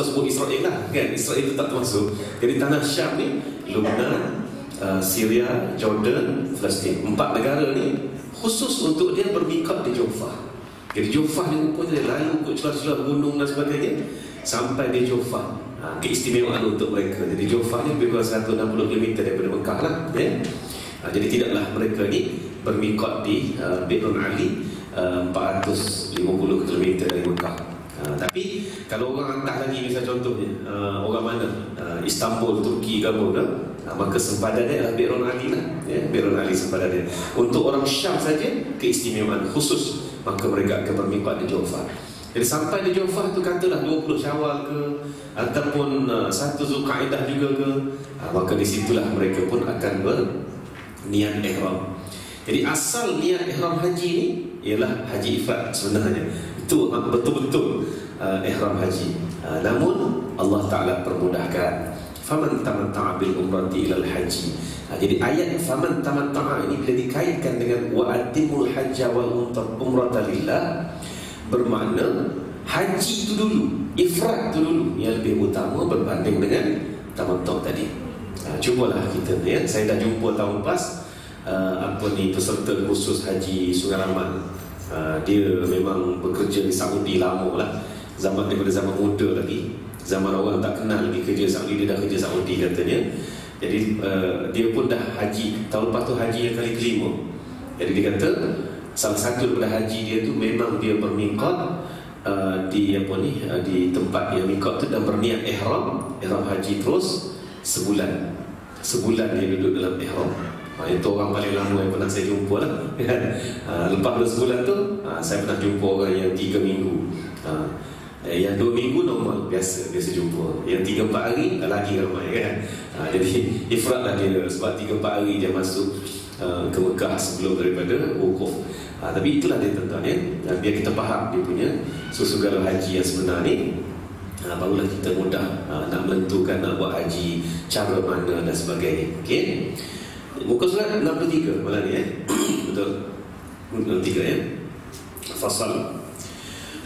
sebut Israel lah kan, Israel itu tak termasuk. Jadi tanah Syam ni, Lebanon, Syria, Jordan, Palestin, 4 negara ni khusus untuk dia bermikat di Jufah. Jadi Jufah ni rupanya dia lalu ke celah-celah gunung dan sebagainya sampai di Jufah. Keistimewaan untuk mereka. Jadi Jufah ni lebih kurang 160 km daripada Mekah lah ya. Jadi tidaklah mereka ni bermikat di Bi'run Ali 450 km dari Mekah. Tapi kalau orang hantar lagi, misal contohnya orang mana, Istanbul, Turki ke apa, maka sempadan dia adalah Bi'run Ali lah ya, Bi'run Ali sempadan dia. Untuk orang Syam saja keistimewaan khusus, maka mereka akan bermikat di Jufah. Jadi sampai di Jufah tu katalah 20 Syawal ke ataupun 1 Zulqa'dah juga ke, maka disitulah mereka pun akan berniat ihram. Jadi asal niat ihram haji ni ialah haji ifrad sebenarnya. Itu betul-betul ihram haji. Namun Allah Ta'ala permudahkan. Faman tamatta'a bil umrati ilal haji. Jadi ayat faman tamatta'a ini bila dikaitkan dengan wa atimul hajja wal umrata lillah, bermakna haji itu dulu, ifrad itu dulu yang lebih utama berbanding dengan tamattu' tadi. Cubalah kita ya. Saya dah jumpa tahun lepas peserta khusus haji Sungai Raman. Dia memang bekerja di Saudi lama lah, daripada zaman muda lagi, zaman orang tak kenal lagi kerja Saudi, dia dah kerja Saudi katanya. Jadi dia pun dah haji tahun lepas tu, haji yang kali kelima. Jadi dia kata salah satu daripada haji dia tu memang dia bermiqat di tempat yang miqat tu, dan berniat ihram haji terus sebulan dia duduk dalam ihram. Itu orang paling lama yang pernah saya jumpa lah. Lepas sebulan tu saya pernah jumpa orang yang 3 minggu. Yang 2 minggu normal, biasa jumpa. Yang 3-4 hari lagi ramai kan. Jadi ifrad lah dia, sebab 3-4 hari dia masuk ke Mekah sebelum daripada wukuf. Tapi itulah dia tuan-tuan ya. Biar kita faham dia punya segala haji yang sebenar ni, barulah kita mudah nak menentukan nak buat haji cara mana dan sebagainya. Okey. Muka surat 63 malam ni betul. 63 ya. Fasal.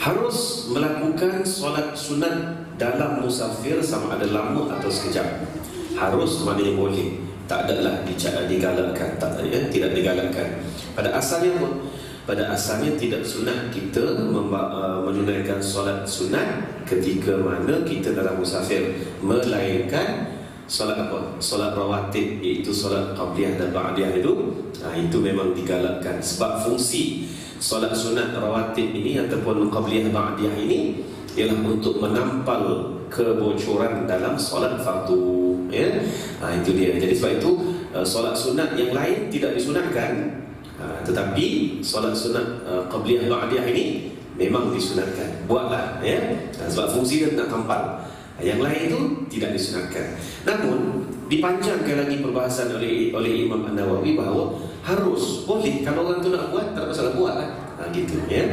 Harus melakukan solat sunat dalam musafir sama ada lama atau sekejap. Harus maknanya boleh. Tak adalah digalakkan, tidak digalakkan. Pada asalnya tidak sunat kita menunaikan solat sunat ketika mana kita dalam musafir, melainkan solat apa? Solat rawatib, iaitu solat qabliyah dan ba'diyah itu memang digalakkan. Sebab fungsi solat sunat rawatib ini ataupun qabliyah ba'diyah ini ialah untuk menampal kebocoran dalam solat fardu ya. Itu dia. Jadi sebab itu solat sunat yang lain tidak disunatkan, tetapi solat sunat qabliyah ba'diyah ini memang disunatkan. Buatlah ya. Sebab fungsi dia nak tampal. Yang lain itu tidak disunatkan. Namun dipanjangkan lagi perbahasan oleh Imam An-Nawawi bahawa harus, boleh, kalau orang tu nak buat, tak masalah, buat lah. Gitu ya.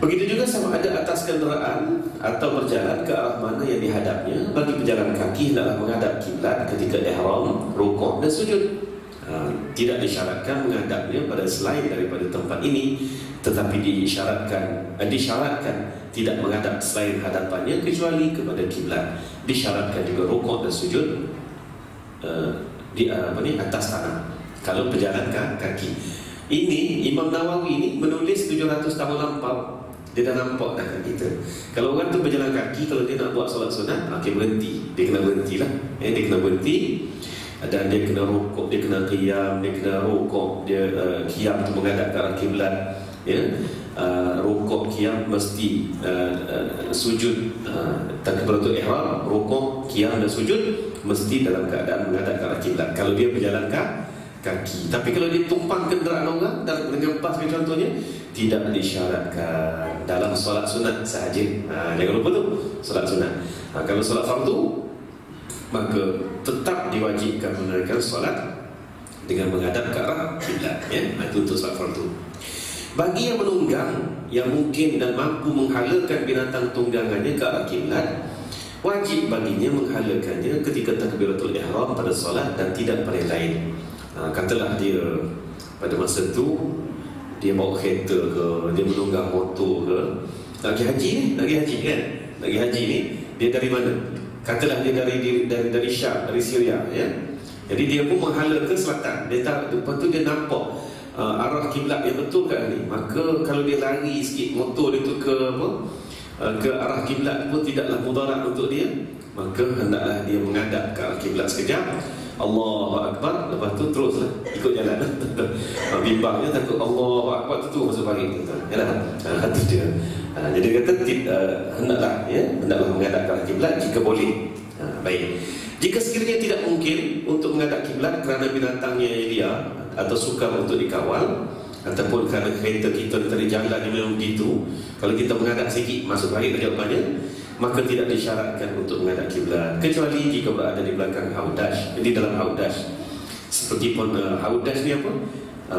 Begitu juga sama ada atas kenderaan atau berjalan ke arah mana yang dihadapnya. Bagi pejalan kaki hendaklah menghadap kiblat ketika ihram, rukuk dan sujud. Tidak disyaratkan menghadapnya pada selain daripada tempat ini, tetapi disyaratkan tidak menghadap selain hadapannya kecuali kepada kiblat. Disyaratkan juga rukuk dan sujud di atas tanah kalau berjalan kaki. Ini Imam Nawawi ini menulis 700 tahun lampau. Dia dah nampak dah kita. Kalau orang tu berjalan kaki, kalau dia nak buat solat sunat, berhenti. Dia kena berhenti lah. Dia kena berhenti. Dan dia kena rukuk, dia kena qiyam, dia kena rukuk, dia qiyam tu menghadap ke arah kiblat ya. Rukuk, qiyam mesti sujud takbiratul ihram, rukuk, qiyam dan sujud mesti dalam keadaan menghadap ke arah kiblat kalau dia berjalan kaki. Tapi kalau dia tumpang kenderaan orang dengan bas contohnya, tidak disyaratkan dalam solat sunat sahaja. Jangan lupa tu solat sunat. Kalau solat fardu, maka tetap diwajibkan menunaikan solat dengan menghadap ke arah kiblat ya. Itu untuk solat fardu. Bagi yang menunggang, yang mungkin dan mampu menghalakan binatang tunggangannya ke arah kiblat, wajib baginya menghalakannya ketika takbiratul ihram pada solat dan tidak pada lain. Katalah dia pada masa tu dia bawa kereta ke, dia menunggang motor ke, nak pergi haji kan, nak pergi haji ni, Dia dari mana? Katalah dia dari Syam, dari Syria, ya. Jadi dia pun menghala ke selatan. Dia tak, lepas tu dia nampak arah kiblat yang betul kat ni. Maka kalau dia lari sikit motor dia tu ke apa? Ke arah kiblat pun tidaklah mudarat untuk dia. Maka hendaklah dia menghadap ke arah kiblat sekejap. Allahu Akbar, lepas tu teruslah ikut jalan. Bimbangnya takut Allahu Akbar tu masuk paling tu. Yalah. Itu dia. Jadi kata hendaklah menghadap ke arah kiblat jika boleh. Baik. Jika sekiranya tidak mungkin untuk menghadap kiblat kerana binatangnya liar atau sukar untuk dikawal, ataupun kerana kereta kita dari jalan yang memang begitu, kalau kita menghadap sikit masuk balik jawapannya, maka tidak disyaratkan untuk menghadap kiblat, kecuali jika berada di belakang haudash. Jadi dalam haudash, seperti haudash ni apa?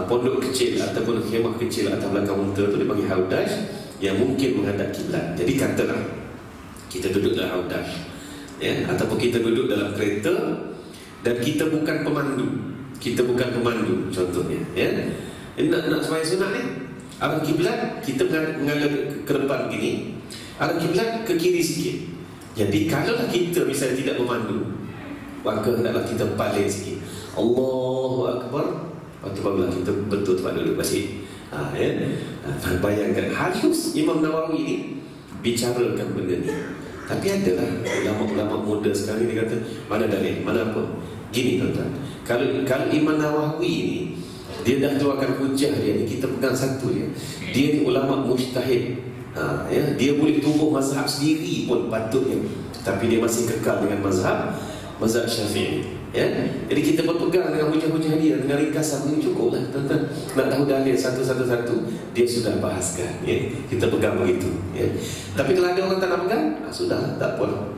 Pondok kecil ataupun khemah kecil atas belakang unta tu dipanggil haudash, yang mungkin menghadap kiblat. Jadi katalah kita duduk dalam haudash, ya, ataupun kita duduk dalam kereta dan kita bukan pemandu. Kita bukan pemandu contohnya, ya. Nak sembahyang sunat ni, arah kiblat kita mengalir ke depan begini, arah kiblat ke kiri sikit. Jadi kalaulah kita misalnya tidak memandu, maka hendaklah kita paling sikit. Allahu Akbar. Lepas tu barulah kita betul tempat duduk masjid. Ya. Bayangkan halus Imam Nawawi ni bicarakan benda ni. Tapi adalah ulama-ulama muda sekarang ni, dia kata mana dalil, mana apa. Gini tuan-tuan, kalau Imam Nawawi ni dia dah keluarkan hujah dia ni, kita pegang satu dia. Dia ni ulama mujtahid. Ya, dia boleh tubuh mazhab sendiri pun patutnya, tapi dia masih kekal dengan mazhab Syafi'i. Ya, jadi kita berpegang dengan hujah-hujah dia, dengan ringkasan ini cukuplah tuan-tuan. Nak tahu dalil satu-satu dia sudah bahaskan. Ya, kita pegang begitu. Ya. Tapi kalau ada orang tak nak pegang, sudah tak apa.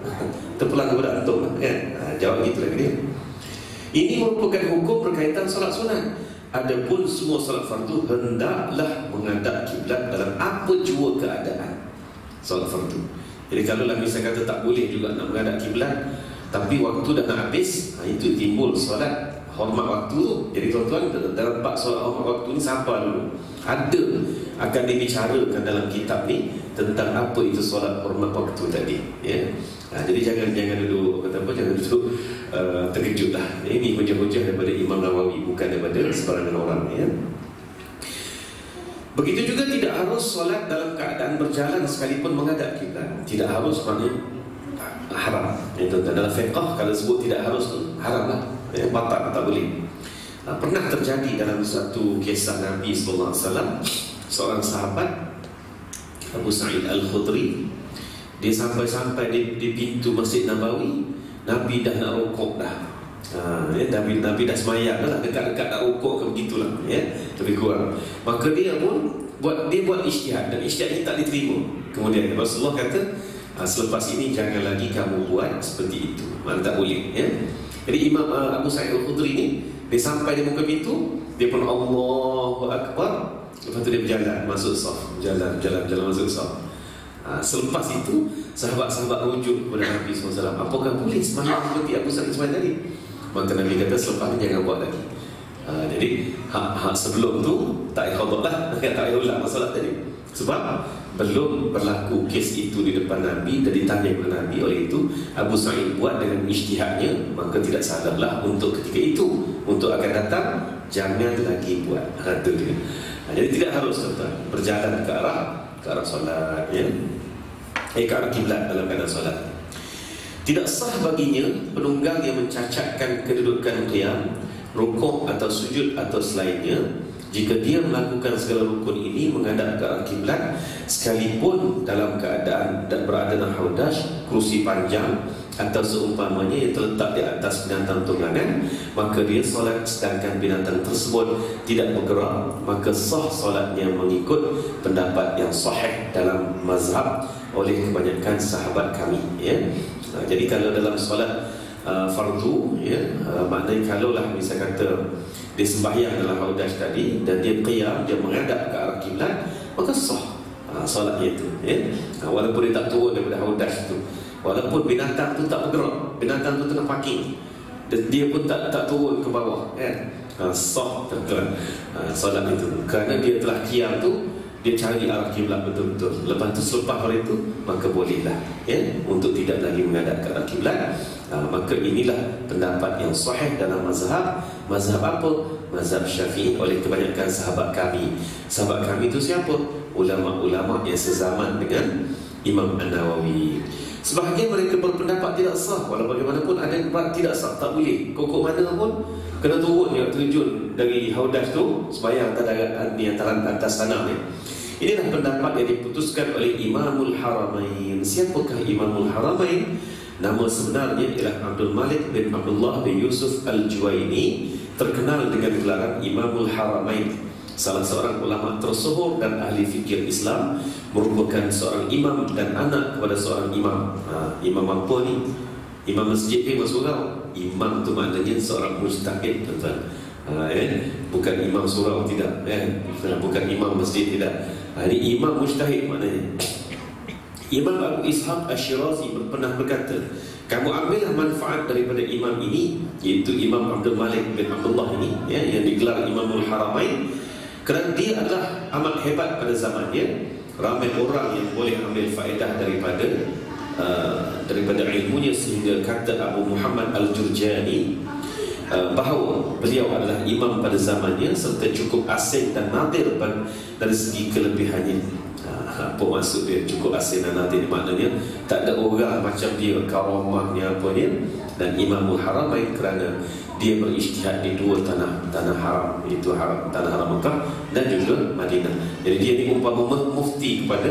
Terpulang kepada antum. Ya. Jawab gitu lagi dia. Ini merupakan hukum berkaitan solat sunat. Adapun semua solat fardu hendaklah menghadap kiblat dalam apa jua keadaan solat fardu. Jadi kalau lah misalnya kata tak boleh juga nak menghadap kiblat, tapi waktu dah nak habis, itu timbul solat hormat waktu tu. Jadi tuan-tuan, dalam bab solat hormat waktu ni sabar dulu. Ada akan dibicarakan dalam kitab ni tentang apa itu solat hormat waktu tadi, ya. Jadi jangan dulu jangan dulu terkejutlah. Ini hujah-hujah daripada Imam Nawawi, bukan daripada sebarangan orang, ya. Begitu juga tidak harus solat dalam keadaan berjalan sekalipun menghadap kiblat. Tidak harus, maknanya haram. Itu dalam fiqh kalau sebut tidak harus tu haram lah, ya, batal, tak boleh. Pernah terjadi dalam satu kisah Nabi sallallahu alaihi wasallam, seorang sahabat Abu Sa'id Al-Khudri, dia sampai di pintu Masjid Nabawi, Nabi dah nak rukuk dah. Ya, Nabi dah semayang dah, dekat-dekat nak rukuk ke begitulah, ya, lebih kurang. Maka dia pun buat ijtihad, dan ijtihad ini tak diterima. Kemudian Rasulullah kata, selepas ini jangan lagi kamu buat seperti itu, tak boleh, ya. Jadi Imam Abu Sa'id Al-Khudri ni, dia sampai di muka pintu, dia pun Allahu Akbar. Lepas tu dia berjalan masuk saf, jalan masuk saf. Selepas itu sahabat-sahabat rujuk kepada Nabi SAW, apakah boleh semayang seperti Abu Sa'id semayang tadi? Maka Nabi kata selepas ni jangan buat lagi. Jadi hak sebelum tu tak payah qada lah, tak payah ulang masalah tadi. Sebab belum berlaku kes itu di depan Nabi dan ditanya kepada Nabi. Oleh itu Abu Sa'id buat dengan ijtihadnya, maka tidak salahlah untuk ketika itu. Untuk akan datang jangan lagi buat. Itu dia. Jadi tidak harus berjalan ke arah solat, ya. Ke arah kiblat dalam keadaan solat. Tidak sah baginya penunggang yang mencacatkan kedudukan qiyam, rukuk atau sujud atau selainnya, jika dia melakukan segala rukun ini menghadap ke arah kiblat, sekalipun dalam keadaan dan berada dalam haudash, kerusi panjang atau seumpamanya yang terletak di atas binatang tunggangan, maka dia solat sedangkan binatang tersebut tidak bergerak, maka sah solatnya mengikut pendapat yang sahih dalam mazhab oleh kebanyakan sahabat kami, ya. Jadi kalau dalam solat fardu, ya, maknanya kalaulah misalnya kata dia sembahyang dalam haudash tadi dan dia qiyam, dia menghadap ke arah kiblat, maka sah solatnya itu, ya. Walaupun dia tak turun daripada haudash itu, walaupun binatang tu tak bergerak, binatang tu tengah parking dan dia pun tak turun ke bawah, kan? Sah tuan-tuan solat itu, kerana dia telah qiyam tu dia cari arah kiblat betul-betul. Lepas tu selepas hari itu maka bolehlah untuk tidak lagi menghadap ke arah kiblat. Maka inilah pendapat yang sahih dalam mazhab. Mazhab apa? Mazhab Syafi'i oleh kebanyakan sahabat kami. Sahabat kami itu siapa? Ulama-ulama yang sezaman dengan Imam An-Nawawi. Sebahagian mereka berpendapat tidak sah. Walau bagaimanapun ada yang tidak sah, tak boleh. Kokok mana pun kena turun dia, terjun dari haudas tu supaya antara atas tanah ni. Inilah pendapat yang diputuskan oleh Imamul Haramain. Siapakah Imamul Haramain? Nama sebenarnya ialah Abdul Malik bin Abdullah bin Yusuf Al-Juwaini, terkenal dengan gelaran Imamul Haramain. Salah seorang ulama tersohor dan ahli fikir Islam, merupakan seorang imam dan anak kepada seorang imam. Imam apa ni? Imam masjid ni surau. Imam tu maknanya seorang mujtahid, tuan-tuan. Bukan imam surau, tidak. Bukan imam masjid, tidak. Ini imam mujtahid maknanya. Imam Abu Ishaq Ash-Shirazi pernah berkata, kamu ambillah manfaat daripada imam ini, iaitu Imam Abdul Malik bin Abdullah ini, yang digelar Imamul Haramain, kerana dia adalah amat hebat pada zamannya. Ramai orang yang boleh ambil faedah daripada ilmunya, sehingga kata Abu Muhammad Al-Jurjani bahawa beliau adalah imam pada zamannya serta cukup asing dan nadir dari segi kelebihannya. Apa maksud dia cukup asing dan nadir? Maknanya tak ada orang macam dia, karamahnya apa dia. Dan Imamul Haramain kerana dia berijtihad di dua tanah haram, iaitu tanah haram Mekah dan juga Madinah. Jadi dia ni umpama mufti kepada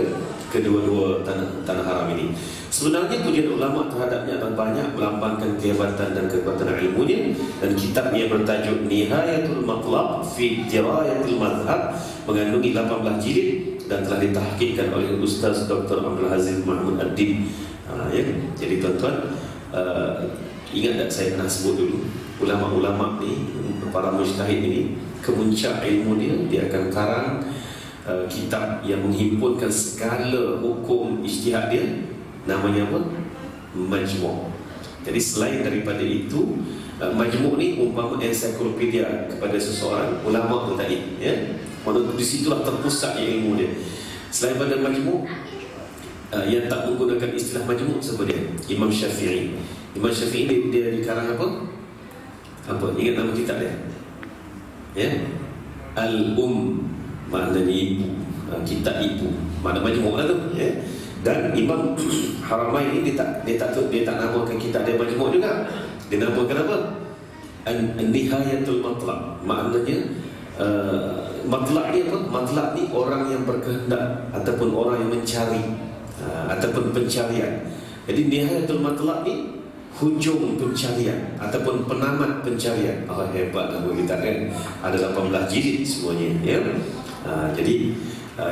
kedua-dua tanah haram ini. Sebenarnya pujian ulama terhadapnya adalah banyak, melambangkan kehebatan dan kekuatan ilmunya. Dan kitab yang bertajuk Nihayatul Matlab fi Dirayatil Madhab mengandungi 18 jilid dan telah ditahqiqkan oleh Ustaz Dr. Abdul Aziz Mahmud Ad-Din. Jadi tuan-tuan, ingat tak saya pernah sebut dulu, ulama-ulama ni, para mujtahid ini, kemuncak ilmu dia akan karang kitab yang menghimpunkan segala hukum ijtihad dia. Namanya apa? Majmu'. Jadi selain daripada itu, Majmu' ni umpama ensiklopedia kepada seseorang ulama tu tadi, Maksudnya di situlah terpusat ilmu dia. Selain pada Majmu', yang tak menggunakan istilah Majmu', siapa dia? Imam Syafi'i. Imam Syafi'i dia dikarang apa? Ingat nama kitab dia? Maknanya ibu. Kitab ibu. Makna Majmu' lah tu. Dan Imam Haramain ini dia tak namakan kitab dia Majmu' juga. Dia namakan apa? Nihayatul Matlab. Maknanya matlab ni apa? Matlab ni orang yang berkehendak ataupun orang yang mencari, ataupun pencarian. Jadi Nihayatul Matlab ni hujung pencarian ataupun penamat pencarian. Hebat lah kita kan. Ada 18 jilid semuanya, jadi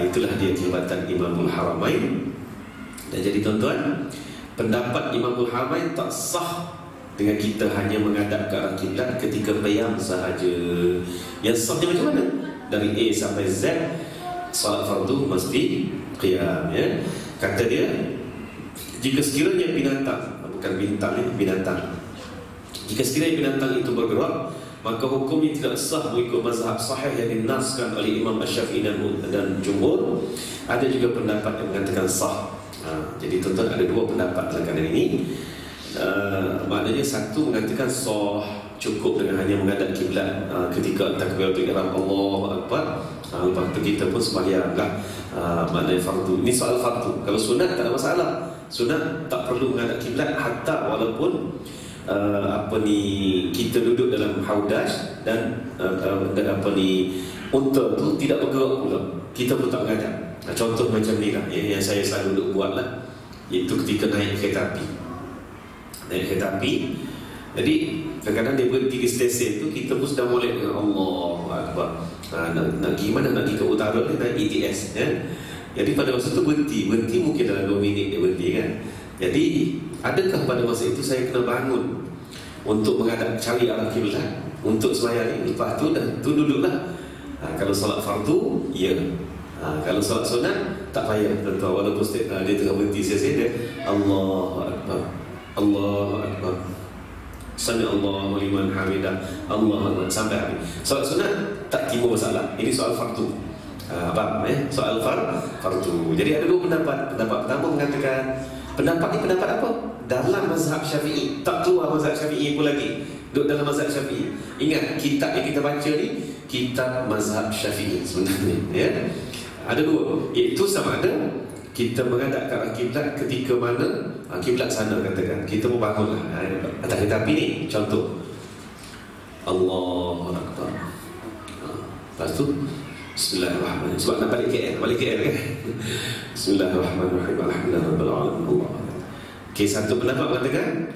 itulah dia kehebatan Imamul Haramain. Dan jadi tuan-tuan, pendapat Imamul Haramain tak sah dengan kita hanya menghadap ke arah kiblat ketika qiyam sahaja. Yang sahnya macam mana? Dari A sampai Z, salat fardu mesti qiyam, Kata dia, jika sekiranya binatang, bukan bintang ni, binatang, jika sekiranya binatang itu bergerak, maka hukumnya tidak sah mengikut mazhab sahih yang dinaskan oleh Imam Asy-Syafi'i dan jumhur. Ada juga pendapat yang mengatakan sah. Jadi tuan-tuan, ada dua pendapat dalam keadaan ini. Maknanya satu mengatakan sah, cukup dengan hanya menghadap kiblat ketika takbiratul ihram, Allahu Akbar. Lepas tu kita pun sembahyanglah. Maknanya fardu. Ini soal fardu. Kalau sunat tak ada masalah. Sunat tak perlu menghadap kiblat, hatta walaupun kita duduk dalam haudas dan unta tu tidak bergerak pula, kita pun tak menghadap. Contoh macam ni lah, yang saya selalu duduk buat lah, iaitu ketika naik kereta api. Jadi kadang-kadang dia berhenti di stesen tu, kita pun sudah molek dengan Allahu Akbar. Nak pergi mana? Nak pergi ke utara ni, naik ETS, Jadi pada masa tu berhenti mungkin dalam 2 minit dia berhenti kan. Jadi adakah pada masa itu saya kena bangun untuk menghadap, cari arah kiblat untuk sembahyang ni? Lepas tu duduklah. Kalau solat fardu, ya. Kalau solat sunat tak payah, tuan-tuan. Walaupun dia tengah berhenti, saya Allahu Akbar, Allahu Akbar, Sami Allahu liman hamidah, Allahu Akbar, sampai habis. Solat sunat tak timbul masalah. Ini soal fardu. Apa soal fardu. Jadi ada dua pendapat. Pendapat pertama mengatakan pendapat ni pendapat apa? Dalam mazhab Syafi'i, tak keluar mazhab Syafi'i pun lagi. Duduk dalam mazhab Syafi'i. Ingat kitab yang kita baca ni kitab mazhab Syafi'i sebenarnya, ya. Ada dua, iaitu sama ada kita menghadap ke arah kiblat ketika mana kiblat sana, katakan kita pun bangunlah atas kereta api ni, contoh Allahu Akbar. Lepas tu Bismillahirrahmanirrahim. Sebab nak balik KL kan. Bismillahirrahmanirrahim. Alhamdulillahirabbil. Okey, satu pendapat mengatakan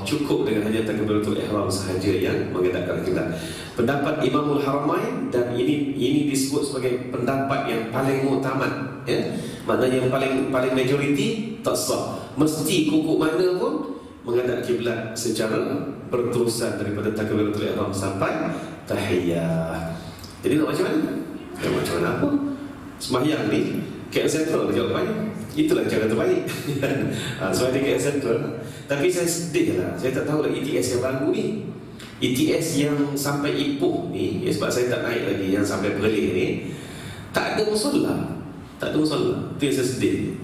cukup dengan hanya takbiratul ihram sahaja yang menghadap ke arah kiblat. Pendapat Imamul Haramain, dan ini disebut sebagai pendapat yang paling muktamad, ya. Maknanya yang paling majoriti tak sah. Mesti kuku mana pun menghadap kiblat secara berterusan daripada takbiratul ihram sampai tahiyat. Jadi nak macam mana? Ya, macam mana apa? Sembahyang ni KL Central jawapannya. Itulah cara terbaik. Sebab dia KL Central. Tapi saya sedih lah, saya tak tahu lah ETS yang baru ni, ETS yang sampai Ipoh ni, ya, sebab saya tak naik lagi yang sampai Perlis ni, tak ada musola. Tak ada musola. Itu yang saya sedih.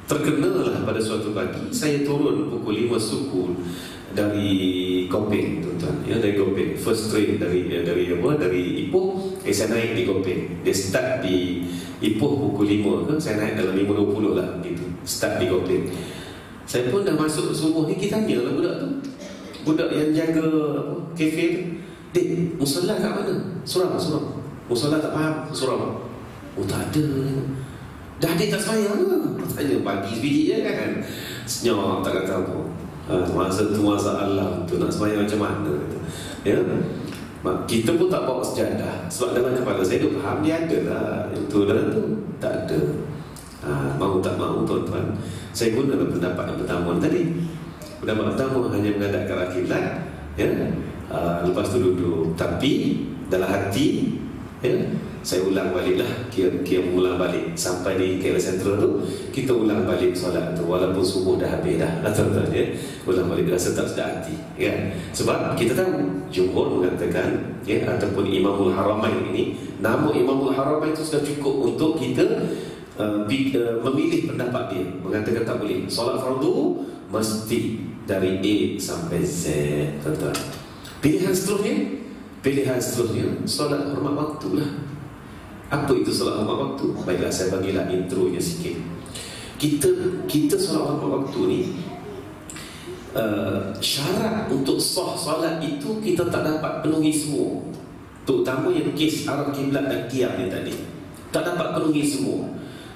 Terkenalah pada suatu pagi saya turun pukul 5 suku dari Gopeng, tuan-tuan, ya, dari Gopeng, first train dari Ipoh, saya naik di Gopeng. Dia start di Ipoh pukul 5 ke, saya naik dalam 5.20 lah gitu. Start di Gopeng. Saya pun dah masuk subuh ni, kita tanya lah budak tu, budak yang jaga kafe tu, "Dek, musola kat mana?" Suram. Musola tak faham, suram. Oh, tak ada. Dah dia tak sembahyang ke? Tanya pagi sebiji je kan. Senyap, tak kata apa. Masa tu masalah tu nak sembahyang macam mana, ya. Kita pun tak bawa sejadah, sebab dalam kepala saya tu faham dia ada lah itu dalam tu. Tak ada. Mau tak mau, tuan-tuan, saya gunakan pendapat yang pertama tadi. Pendapat pertama hanya menghadap ke arah kiblat, ya. Lepas tu duduk, tapi dalam hati, ya, saya ulang balik lah, kira ulang balik sampai di KL Central tu, kita ulang balik solat tu walaupun subuh dah habis dah, tuan-tuan, ya. Ulang balik rasa tak sedap hati, ya. Sebab kita tahu jumhur mengatakan, ya, ataupun Imamul Haramain ini, nama Imamul Haramain itu sudah cukup untuk kita memilih pendapat dia, mengatakan tak boleh solat fardu mesti dari A sampai Z, tuan-tuan. Pilihan seterusnya solat hormat waktu lah. Apa itu solat hormat waktu? Baiklah, saya bagilah intronya sikit. Kita solat hormat waktu ni, syarat untuk sah solat itu kita tak dapat penuhi semua. Terutama yang kes arah kiblat dan qiyam ni tadi, tak dapat penuhi semua.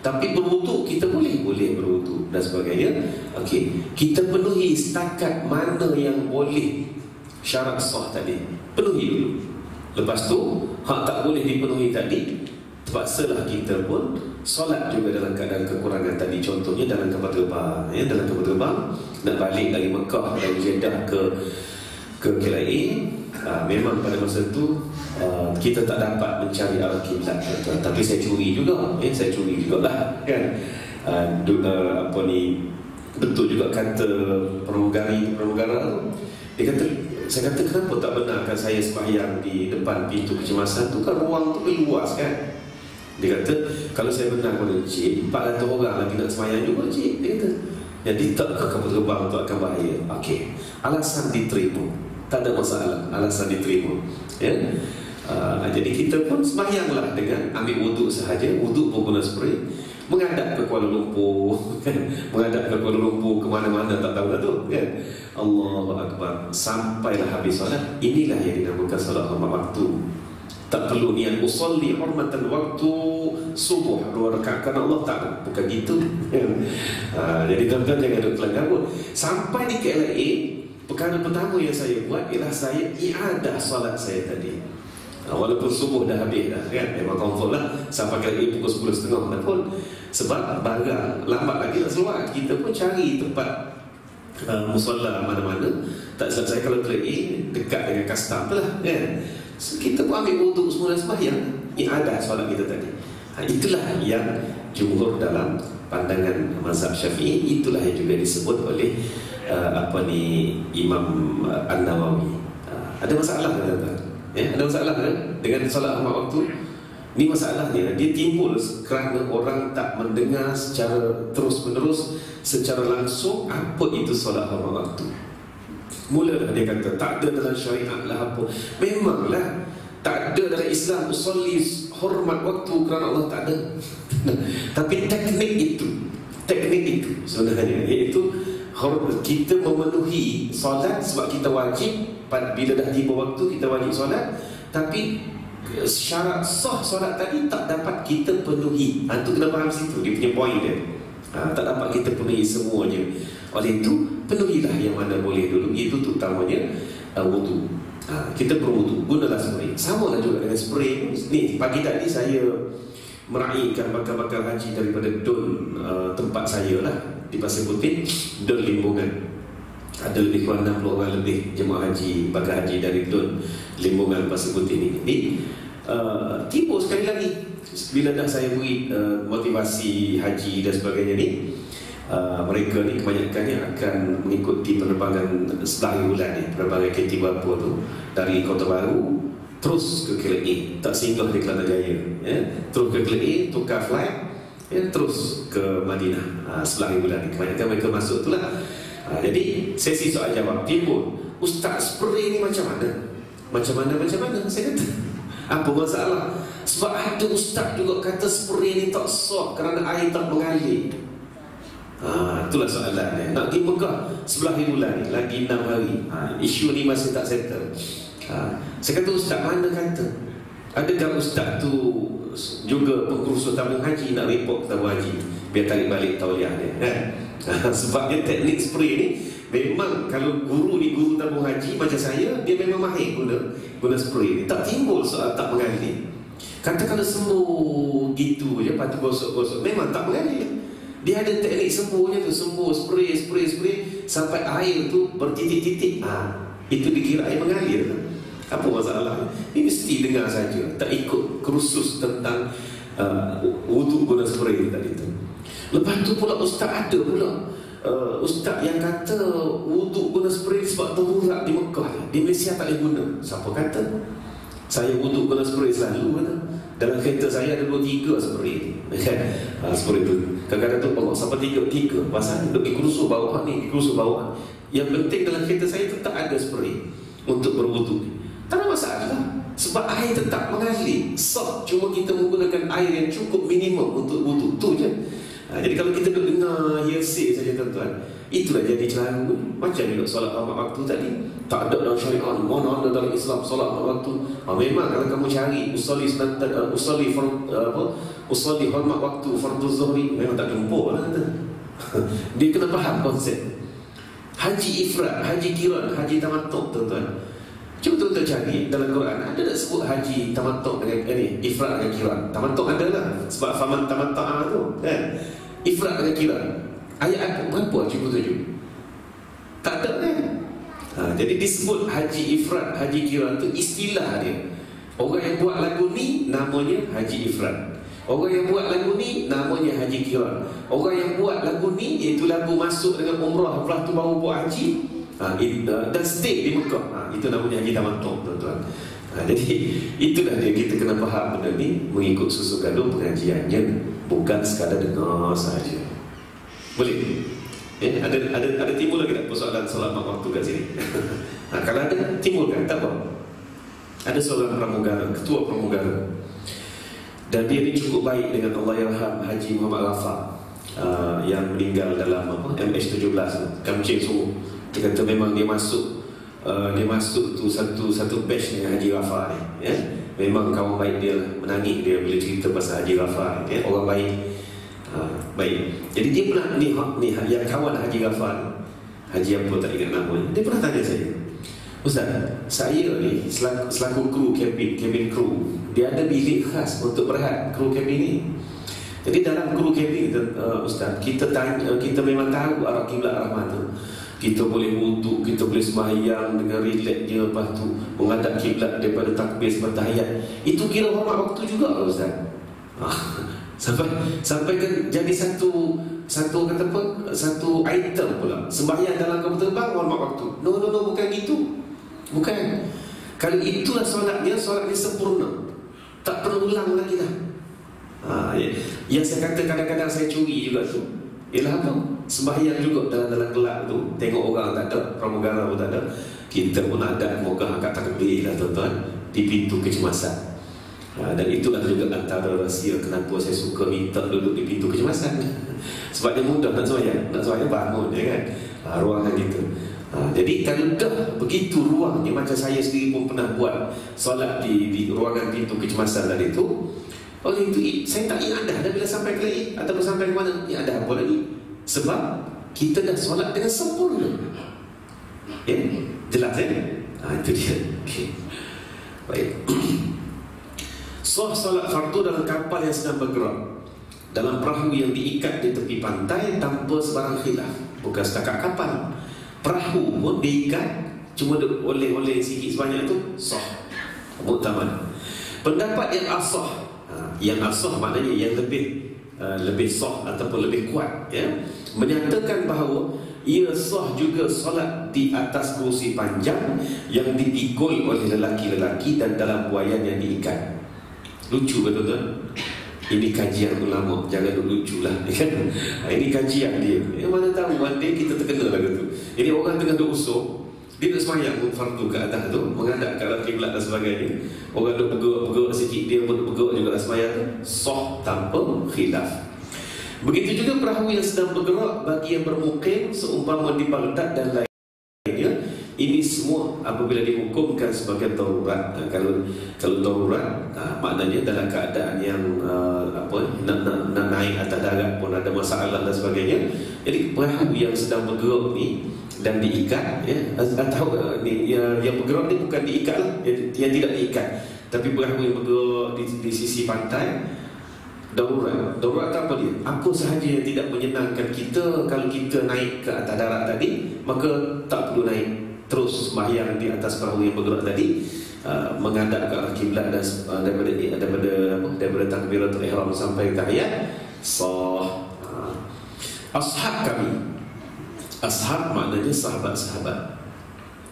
Tapi berwuduk kita boleh berwuduk dan sebagainya. Okey, kita penuhi setakat mana yang boleh syarat sah tadi, penuhi dulu. Lepas tu hak tak boleh dipenuhi tadi, terpaksalah kita pun solat juga dalam keadaan kekurangan tadi. Contohnya dalam kapal terbang, ya, dalam kapal terbang nak balik dari Mekah, dari Jeddah ke KLIA, memang pada masa tu kita tak dapat mencari arah kiblat, tapi saya curi juga, saya curi jugalah kan. Betul juga kata pramugara, dia kata, saya kata kenapa tak benarkan saya sembahyang di depan pintu kecemasan tu, kan ruang tu luas kan. Dia kata kalau saya benar pada cik, 400 orang lagi nak sembahyang juga cik, dia kata. Jadi tak ke kapal terbang tu akan bahaya. Okey, alasan diterima, tak ada masalah, alasan diterima, ya. Jadi kita pun sembahyanglah dengan ambil wuduk sahaja, wuduk pun guna spray, menghadap ke Kuala Lumpur kan? Menghadap ke Kuala Lumpur ke mana-mana tak tahu dah tu kan. Allahu Akbar, sampailah habis solat. Inilah yang dinamakan solat hormat waktu. Tak perlu niat usolli hormatan waktu subuh 2 rakaat kerana Allah, tak, bukan gitu. Jadi tuan-tuan jangan duduk pelanggar pun. Sampai di KLIA, perkara pertama yang saya buat ialah saya iadah solat saya tadi. Walaupun subuh dah habis dah kan, memang confirm lah sampai KLIA pukul 10.30 dah pun. Sebab barang lambat lagi nak keluar, kita pun cari tempat musola mana-mana. Tak silap saya kalau KLIA dekat dengan custom tu lah kan. So, kita pun ambil wuduk semua dan sembahyang, iadah solat kita tadi. Itulah yang jumhur dalam pandangan mazhab Syafi'i. Itulah yang juga disebut oleh Imam An-Nawawi. Ada masalah kan? Ya, ada masalah kan dengan solat hormat waktu? Ini masalahnya, dia timbul kerana orang tak mendengar secara terus-menerus, secara langsung apa itu solat hormat waktu. Mulalah dia kata tak ada dalam syariat lah apa. Memanglah tak ada dalam Islam usolli hormat waktu kerana Allah, tak ada. Tapi teknik itu sebenarnya iaitu kita memenuhi solat sebab kita wajib. Bila dah tiba waktu kita wajib solat, tapi syarat sah solat tadi tak dapat kita penuhi. Itu kena faham situ, dia punya point dia. Tak dapat kita penuhi semuanya. Oleh itu, penuhilah yang mana boleh dulu. Itu terutamanya wudu. Kita berwudu, gunalah spray. Sama lah juga dengan spray. Ni, pagi tadi saya meraihkan bakal-bakal haji daripada Don tempat saya lah, di Pasir Putih, Don Limbungan. Ada lebih kurang 60 orang lebih jemaah haji, bakal haji dari Don Limbungan Pasir Putih ni. Jadi timbul sekali lagi bila dah saya beri motivasi haji dan sebagainya ni, mereka ni kebanyakannya akan mengikuti penerbangan setahun bulan ni, penerbangan KT berapa tu, dari Kota Baru terus ke KLA, tak singgah di Kelana Jaya, terus ke KLA, tukar flight, terus ke Madinah. Setahun bulan ni kebanyakan mereka masuk tu lah. Jadi sesi soal jawab timbul, Ustaz spray ni macam mana? Macam mana saya kata, apa masalah? Sebab ada ustaz juga kata spray ni tak sah kerana air tak mengalir. Itulah soalannya. Nak pergi Mekah 11 bulan ni, lagi 6 hari. Isu ni masih tak settle. Saya kata, ustaz mana kata? Adakah ustaz tu juga pengurus tabung haji nak report tabung haji biar tarik balik tauliah dia, sebab dia teknik spray ni memang, kalau guru ni guru tabung haji macam saya, dia memang mahir guna spray ni. Tak timbul soal tak mengalir. Kata kalau sembuh gitu je, lepas tu gosok-gosok, memang tak mengalir. Dia ada teknik sembuhnya tu, sembuh spray sampai air tu bertitik-titik. Itu dikira air mengalir. Apa masalah? Ini mesti dengar saja, tak ikut kursus tentang wudu guna spray tadi tu. Lepas tu pula ustaz ada pula ustaz yang kata wudu guna spray sebab darurat di Mekah, di Malaysia tak boleh guna. Siapa kata? Saya wudu guna spray selalu kata. Dalam kereta saya ada 2-3 spray. Spray tu kadang-kadang tu Allah sampai 3 pasal duk kursus bawah ni, kursus bawah. Yang penting dalam kereta saya tetap ada spray untuk berwudu. Tak ada masalah, sebab air tetap mengalir sah, cuma kita menggunakan air yang cukup minimum untuk wudu tu je. Jadi kalau kita dengar hearsay saja tuan-tuan, itulah jadi celaru. Macam juga solat hormat waktu tadi, tak ada dalam syariat, mana ada dalam Islam solat hormat waktu. Memang kalau kamu cari usolli hormat waktu fardhu zuhri, memang tak jumpa lah kata. Dia kena faham konsep haji ifrad, haji qiran, haji tamattu tuan-tuan. Cuba tuan-tuan cari dalam Quran, ada tak sebut haji tamattu dengan ifrad dengan qiran? Tamattu ada lah, sebab faman tamatta'a tu kan. Ifrad dengan qiran, ayat berapa? Cuba tunjuk. Tak ada kan? Jadi disebut haji ifrad, haji qiran tu istilah dia. Orang yang buat lagu ni namanya haji ifrad, orang yang buat lagu ni namanya haji qiran. Orang yang buat lagu ni, iaitu lagu masuk dengan umrah, lepas tu baru buat haji, dan stay di Mekah, itu namanya haji tamattu tuan-tuan. Jadi itulah dia, kita kena faham benda ni, mengikut susu gaduh pengajiannya, bukan sekadar dengar saja. Boleh? Ada timbul lagi tak persoalan solat waktu kat sini? Kalau ada timbulkan, tak apa. Ada seorang pramugara, ketua pramugara, dan dia ni cukup baik dengan Allahyarham Haji Muhammad Rafa, yang meninggal dalam MH17 Kamcing Suruh. Dia kata memang dia masuk tu satu batch dengan Haji Rafa ni, ya. Memang kawan baik dia lah. Menangis dia bila cerita pasal Haji Rafa ni, ya. Orang baik, baik. Jadi dia pernah ni yang kawan Haji Rafa ni, Haji apa tak ingat nama dia pernah tanya saya, Ustaz, saya ni selaku kru cabin kru, dia ada bilik khas untuk berehat kru cabin ni. Jadi dalam kru cabin Ustaz, kita memang tahu arah kiblat arah mana. Kita boleh wuduk, kita boleh sembahyang dengan relaxnya, lepas tu menghadap kiblat daripada takbir sampai tahiyat. Itu kira hormat waktu juga Ustaz. Sampai kan jadi satu kata apa, satu item pula. Sembahyang dalam kapal terbang hormat waktu. No, bukan gitu. Bukan. Kalau itulah solatnya sempurna. Tak perlu ulang lagi dah. Yang saya kata kadang-kadang saya curi juga tu, ialah apa? Sembahyang juga dalam kelab tu, tengok orang tak ada, pramugara pun tak ada, kita pun ada moga angkat takbir lah tuan-tuan di pintu kecemasan. Dan itulah juga antara rahsia kenapa saya suka minta duduk di pintu kecemasan. Sebab dia mudah nak sembahyang bangun je kan, ruangan gitu. Jadi kalau dah begitu ruangnya, macam saya sendiri pun pernah buat solat di ruangan pintu kecemasan tadi tu. Oleh itu saya tak iadah dah bila sampai ke Id ataupun sampai ke mana, iadah apa lagi. Sebab kita dah solat dengan sempurna. Ya, jelas kan? Itu dia. Okay. Baik. Sah solat fardu dalam kapal yang sedang bergerak, dalam perahu yang diikat di tepi pantai tanpa sebarang khilaf. Bukan setakat kapal, perahu pun diikat, cuma oleh sikit sebanyak itu sah. Muktamad. Pendapat yang asah, yang asah maknanya yang lebih sah ataupun lebih kuat, ya, menyatakan bahawa ia sah juga solat di atas kerusi panjang yang dipikul oleh lelaki-lelaki dan dalam buaian yang diikat. Lucu betul kan? Ini kajian ulama, jangan lucu lah. Ini kajian dia. Mana tahu one day kita terkena lah gitu. Ini orang tengah usuk, dia nak semayang fardu ke atas tu, menghadap ke arah kiblat dan sebagainya. Orang duk bergerak sikit, dia pun bergerak juga semayang tu, sah tanpa khilaf. Begitu juga perahu yang sedang bergerak bagi yang bermukim seumpama di Baghdad dan lainnya. Ini semua apabila dihukumkan sebagai darurat. Kalau darurat, maknanya dalam keadaan yang nak naik atas darat pun ada masalah dan sebagainya. Jadi perahu yang sedang bergerak ni dan diikat, ya, atau yang bergerak ni bukan diikat lah, yang tidak diikat, tapi perahu yang bergerak di sisi pantai, darurat. Darurat apa dia? Apa sahaja yang tidak menyenangkan kita. Kalau kita naik ke atas darat tadi, maka tak perlu naik, terus sembahyang di atas perahu yang bergerak tadi, menghadap ke arah kiblat dan daripada takbiratul ihram sampai tahiyat sah. Ashab kami, ashab maknanya sahabat-sahabat.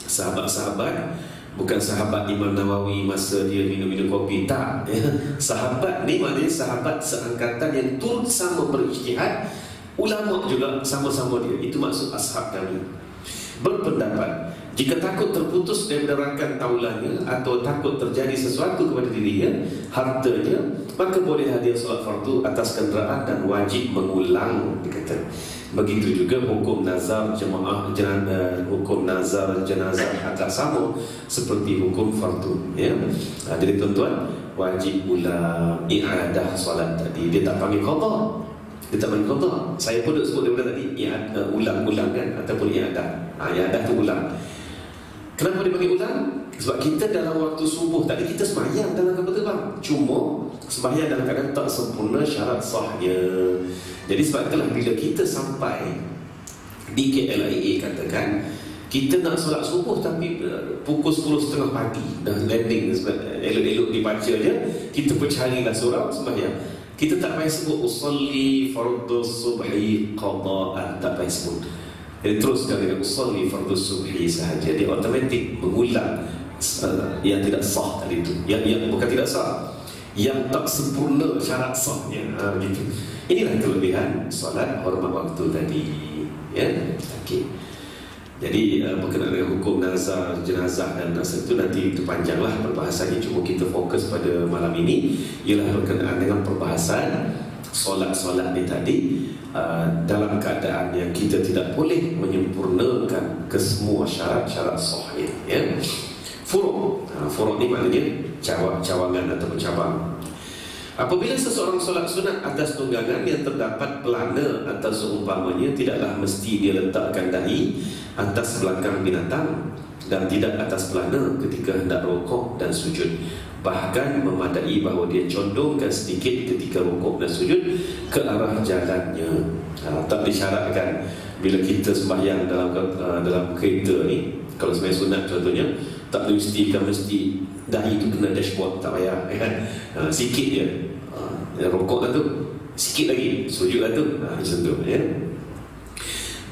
Sahabat-sahabat bukan sahabat Imam Nawawi masa dia minum kopi, tak, ya. Sahabat ni maknanya sahabat seangkatan yang turut sama berijtihad, ulama juga sama-sama dia. Itu maksud ashab kami. Berpendapat jika takut terputus daripada rangkaian taulannya atau takut terjadi sesuatu kepada dirinya, hartanya, maka boleh hadir solat fardu atas kenderaan dan wajib mengulang, dikata. Begitu juga hukum nazar jemaah, hukum nazar jenazah agak sama seperti hukum fardu, ya. Jadi tuan-tuan, wajib ulang i'adah solat tadi. Dia tak panggil qada. Dia tak panggil qada. Saya pun dah sebut daripada tadi, ulang-ulang kan, ataupun i'adah. I'adah tu ulang. Kenapa dia panggil ulang? Sebab kita dalam waktu subuh tadi kita sembahyang dalam kapal terbang, cuma sembahyang dalam keadaan tak sempurna syarat sahnya. Jadi sebab itulah bila kita sampai di KLIA, katakan kita nak solat subuh tapi pukul 10.30 pagi dah landing, sebab elok-elok dibaca je, kita pun carilah surau sembahyang. Kita tak payah sebut usalli fardhu subhi qada'an, tak payah sebut. Jadi teruskan dengan usalli fardhu subhi sahaja. Dia automatik mengulang yang tidak sah tadi itu, yang bukan tidak sah, yang tak sempurna syarat sahnya, gitu. Inilah kelebihan solat hormat waktu tadi, ya. Okey. Jadi berkenaan dengan hukum nazar jenazah dan nazar itu nanti itu panjanglah perbahasannya. Cuma kita fokus pada malam ini ialah berkenaan dengan perbahasan solat-solat ni tadi, dalam keadaan yang kita tidak boleh menyempurnakan kesemua syarat-syarat sahih, ya. Furu'. Furu' ni maknanya cawangan ataupun cabang. Apabila seseorang solat sunat atas tunggangan yang terdapat pelana atau seumpamanya, tidaklah mesti dia letakkan dahi atas belakang binatang dan tidak atas pelana ketika hendak rukuk dan sujud. Bahkan memadai bahawa dia condongkan sedikit ketika rukuk dan sujud ke arah jalannya. Tak disyaratkan bila kita sembahyang dalam kereta ni, kalau sembahyang sunat contohnya, tak mesti dahi itu kena dashboard, tak payah, kan? Sikit je, rukuk lah tu, sikit lagi sujud lah tu, macam tu, ya.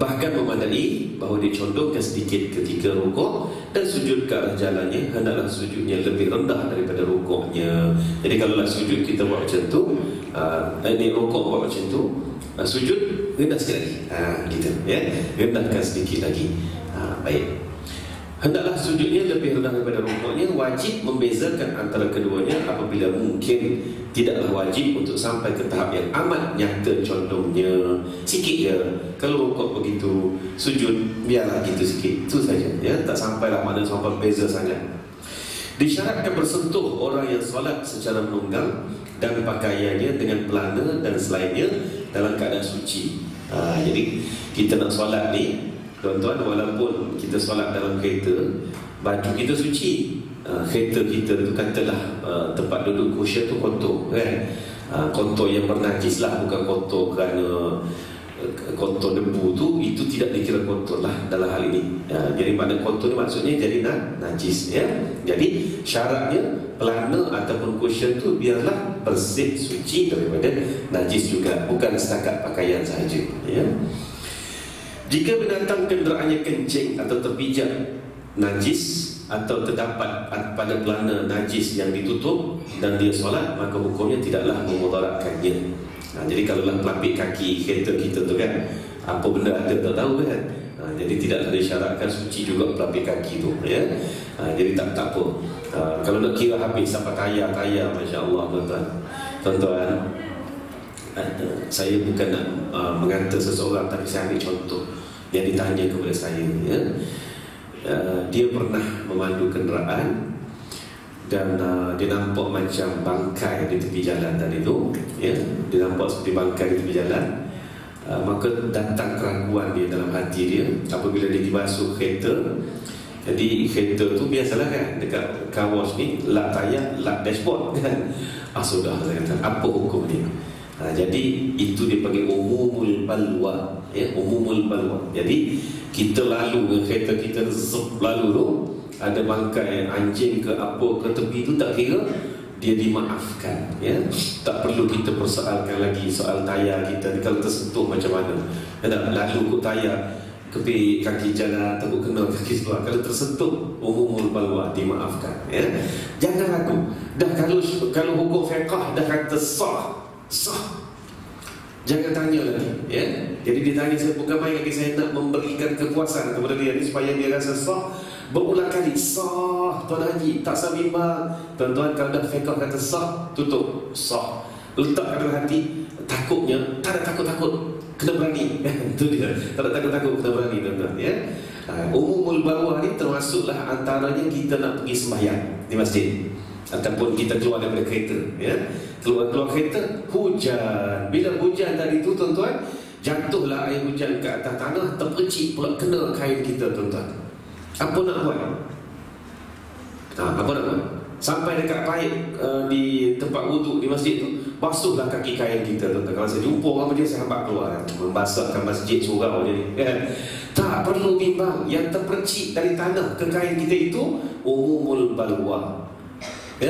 Bahkan memadai bahawa dia condongkan sedikit ketika rukuk dan sujud ke arah jalannya, hendaklah sujudnya lebih rendah daripada rukuknya. Jadi kalau sujud kita buat macam tu, ini rukuk buat macam tu, sujud rendah sikit lagi, gitu ya, rendahkan sedikit lagi. Baik. Hendaklah sujudnya lebih rendah daripada rukuknya. Wajib membezakan antara keduanya apabila mungkin. Tidaklah wajib untuk sampai ke tahap yang amat nyata condongnya. Sikit je. Kalau rukuk begitu, sujud biarlah gitu sikit. Itu saja ya. Tak sampailah mana sampai beza sangat. Disyaratkan bersentuh orang yang solat secara menunggang dan pakaiannya dengan pelana dan selainnya dalam keadaan suci. Jadi kita nak solat ni, tuan-tuan, walaupun kita solat dalam kereta, baju kita suci, kereta kita tu katalah tempat duduk cushion tu kotor kan, kotor yang bernajis lah, bukan kotor kerana kotor debu tu, itu tidak dikira kotor lah dalam hal ini. Jadi pada kotor ni maksudnya jadi najis ya. Jadi syaratnya pelana ataupun cushion tu biarlah bersih, suci daripada najis juga, bukan setakat pakaian sahaja ya. Jika binatang kenderaannya kencing atau terpijak najis atau terdapat pada pelana najis yang ditutup dan dia solat, maka hukumnya tidaklah memudaratkannya. Jadi kalaulah pelapik kaki kereta kita tu kan, apa benda ada tak tahu kan, jadi tidaklah disyaratkan suci juga pelapik kaki tu ya. Jadi tak apa. Kalau nak kira habis sampai tayar, masya-Allah tuan-tuan, saya bukan nak mengata seseorang, tapi saya ambil contoh yang ditanya kepada saya ya. Dia pernah memandu kenderaan dan dia nampak macam bangkai di tepi jalan tadi tu ya. Dia nampak seperti bangkai di tepi jalan. Maka datang keraguan dia dalam hati dia apabila dia dibasuh kereta. Jadi kereta tu biasalah kan, dekat car wash ni lap tayar, lap dashboard kan. Sudah saya kata, apa hukum dia? Jadi itu dipanggil umumul balwa ya, umumul balwa. Jadi kita lalu dengan kereta kita lalu tu, ada bangkai anjing ke apa ke tepi tu, tak kira, dia dimaafkan ya. Tak perlu kita persoalkan lagi soal tayar kita kalau tersentuh macam mana. Lalu kot tayar kepi kaki jalan, takut kena kaki sebelah, kalau tersentuh umumul balwa, dimaafkan ya. Jangan ragu. Dah kalau hukum fiqh dah kata sah, jangan tanya lagi ya. Jadi dia tanya, saya bukan main lagi, saya nak memberikan kepuasan kepada dia ni supaya dia rasa sah. Berulang kali sah, Tuan Haji, tak sah bimbang. Tuan-tuan, kalau dah fiqh kata sah, tutup, sah. Letak dalam hati, takutnya tak ada takut-takut, kena berani. Itu dia, tak ada takut-takut, kena berani tuan-tuan ya. Umumul balwa ni termasuklah antaranya kita nak pergi sembahyang di masjid, ataupun kita keluar daripada kereta ya. Keluar kereta, hujan. Bila hujan tadi tu tuan-tuan, jatuhlah air hujan ke atas tanah, terpercik pula kena kain kita tuan-tuan. Apa nak buat? Apa nak buat? Sampai dekat paip di tempat wuduk di masjid tu, basuhlah kaki kain kita tuan-tuan. Kalau saya jumpa orang macam, saya hambat keluar, membasahkan masjid surau je ni kan? Tak perlu bimbang. Yang terpercik dari tanah ke kain kita itu umumul balwa ya,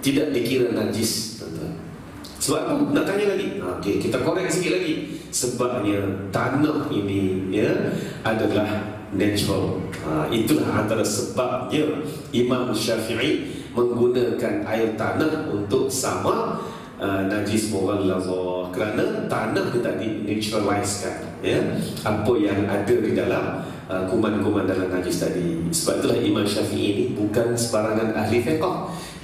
tidak dikira najis tuan-tuan. Sebab apa? Nak tanya lagi? Okey, kita korek sikit lagi. Sebabnya tanah ini ya adalah natural. Itulah antara sebabnya Imam Syafi'i menggunakan air tanah untuk sama najis mughallazah, kerana tanah itu tadi naturalizekan ya apa yang ada di dalam kuman-kuman dalam najis tadi. Sebab itulah Imam Syafi'i ini bukan sebarangan ahli fiqh,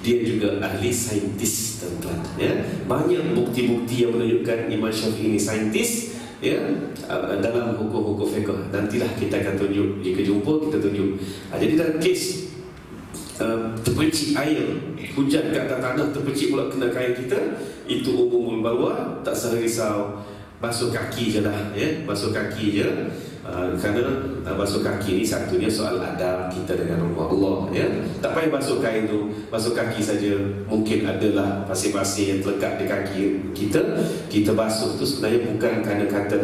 dia juga ahli saintis tuan-tuan ya. Banyak bukti-bukti yang menunjukkan Imam Syafi'i ini saintis ya dalam hukum-hukum fiqh. Nantilah kita akan tunjuk, jika jumpa kita tunjuk. Jadi dalam kes terpercik air hujan kat atas tanah, terpercik pula kena kain kita, itu umumul balwa, tak usah risau. Basuh kaki je lah ya, basuh kaki je. Kerana basuh kaki ni satunya soal adab kita dengan Allah ya. Tak payah basuh kain tu, basuh kaki saja. Mungkin adalah pasir-pasir yang terlekat di kaki kita basuh tu sebenarnya bukan kerana kata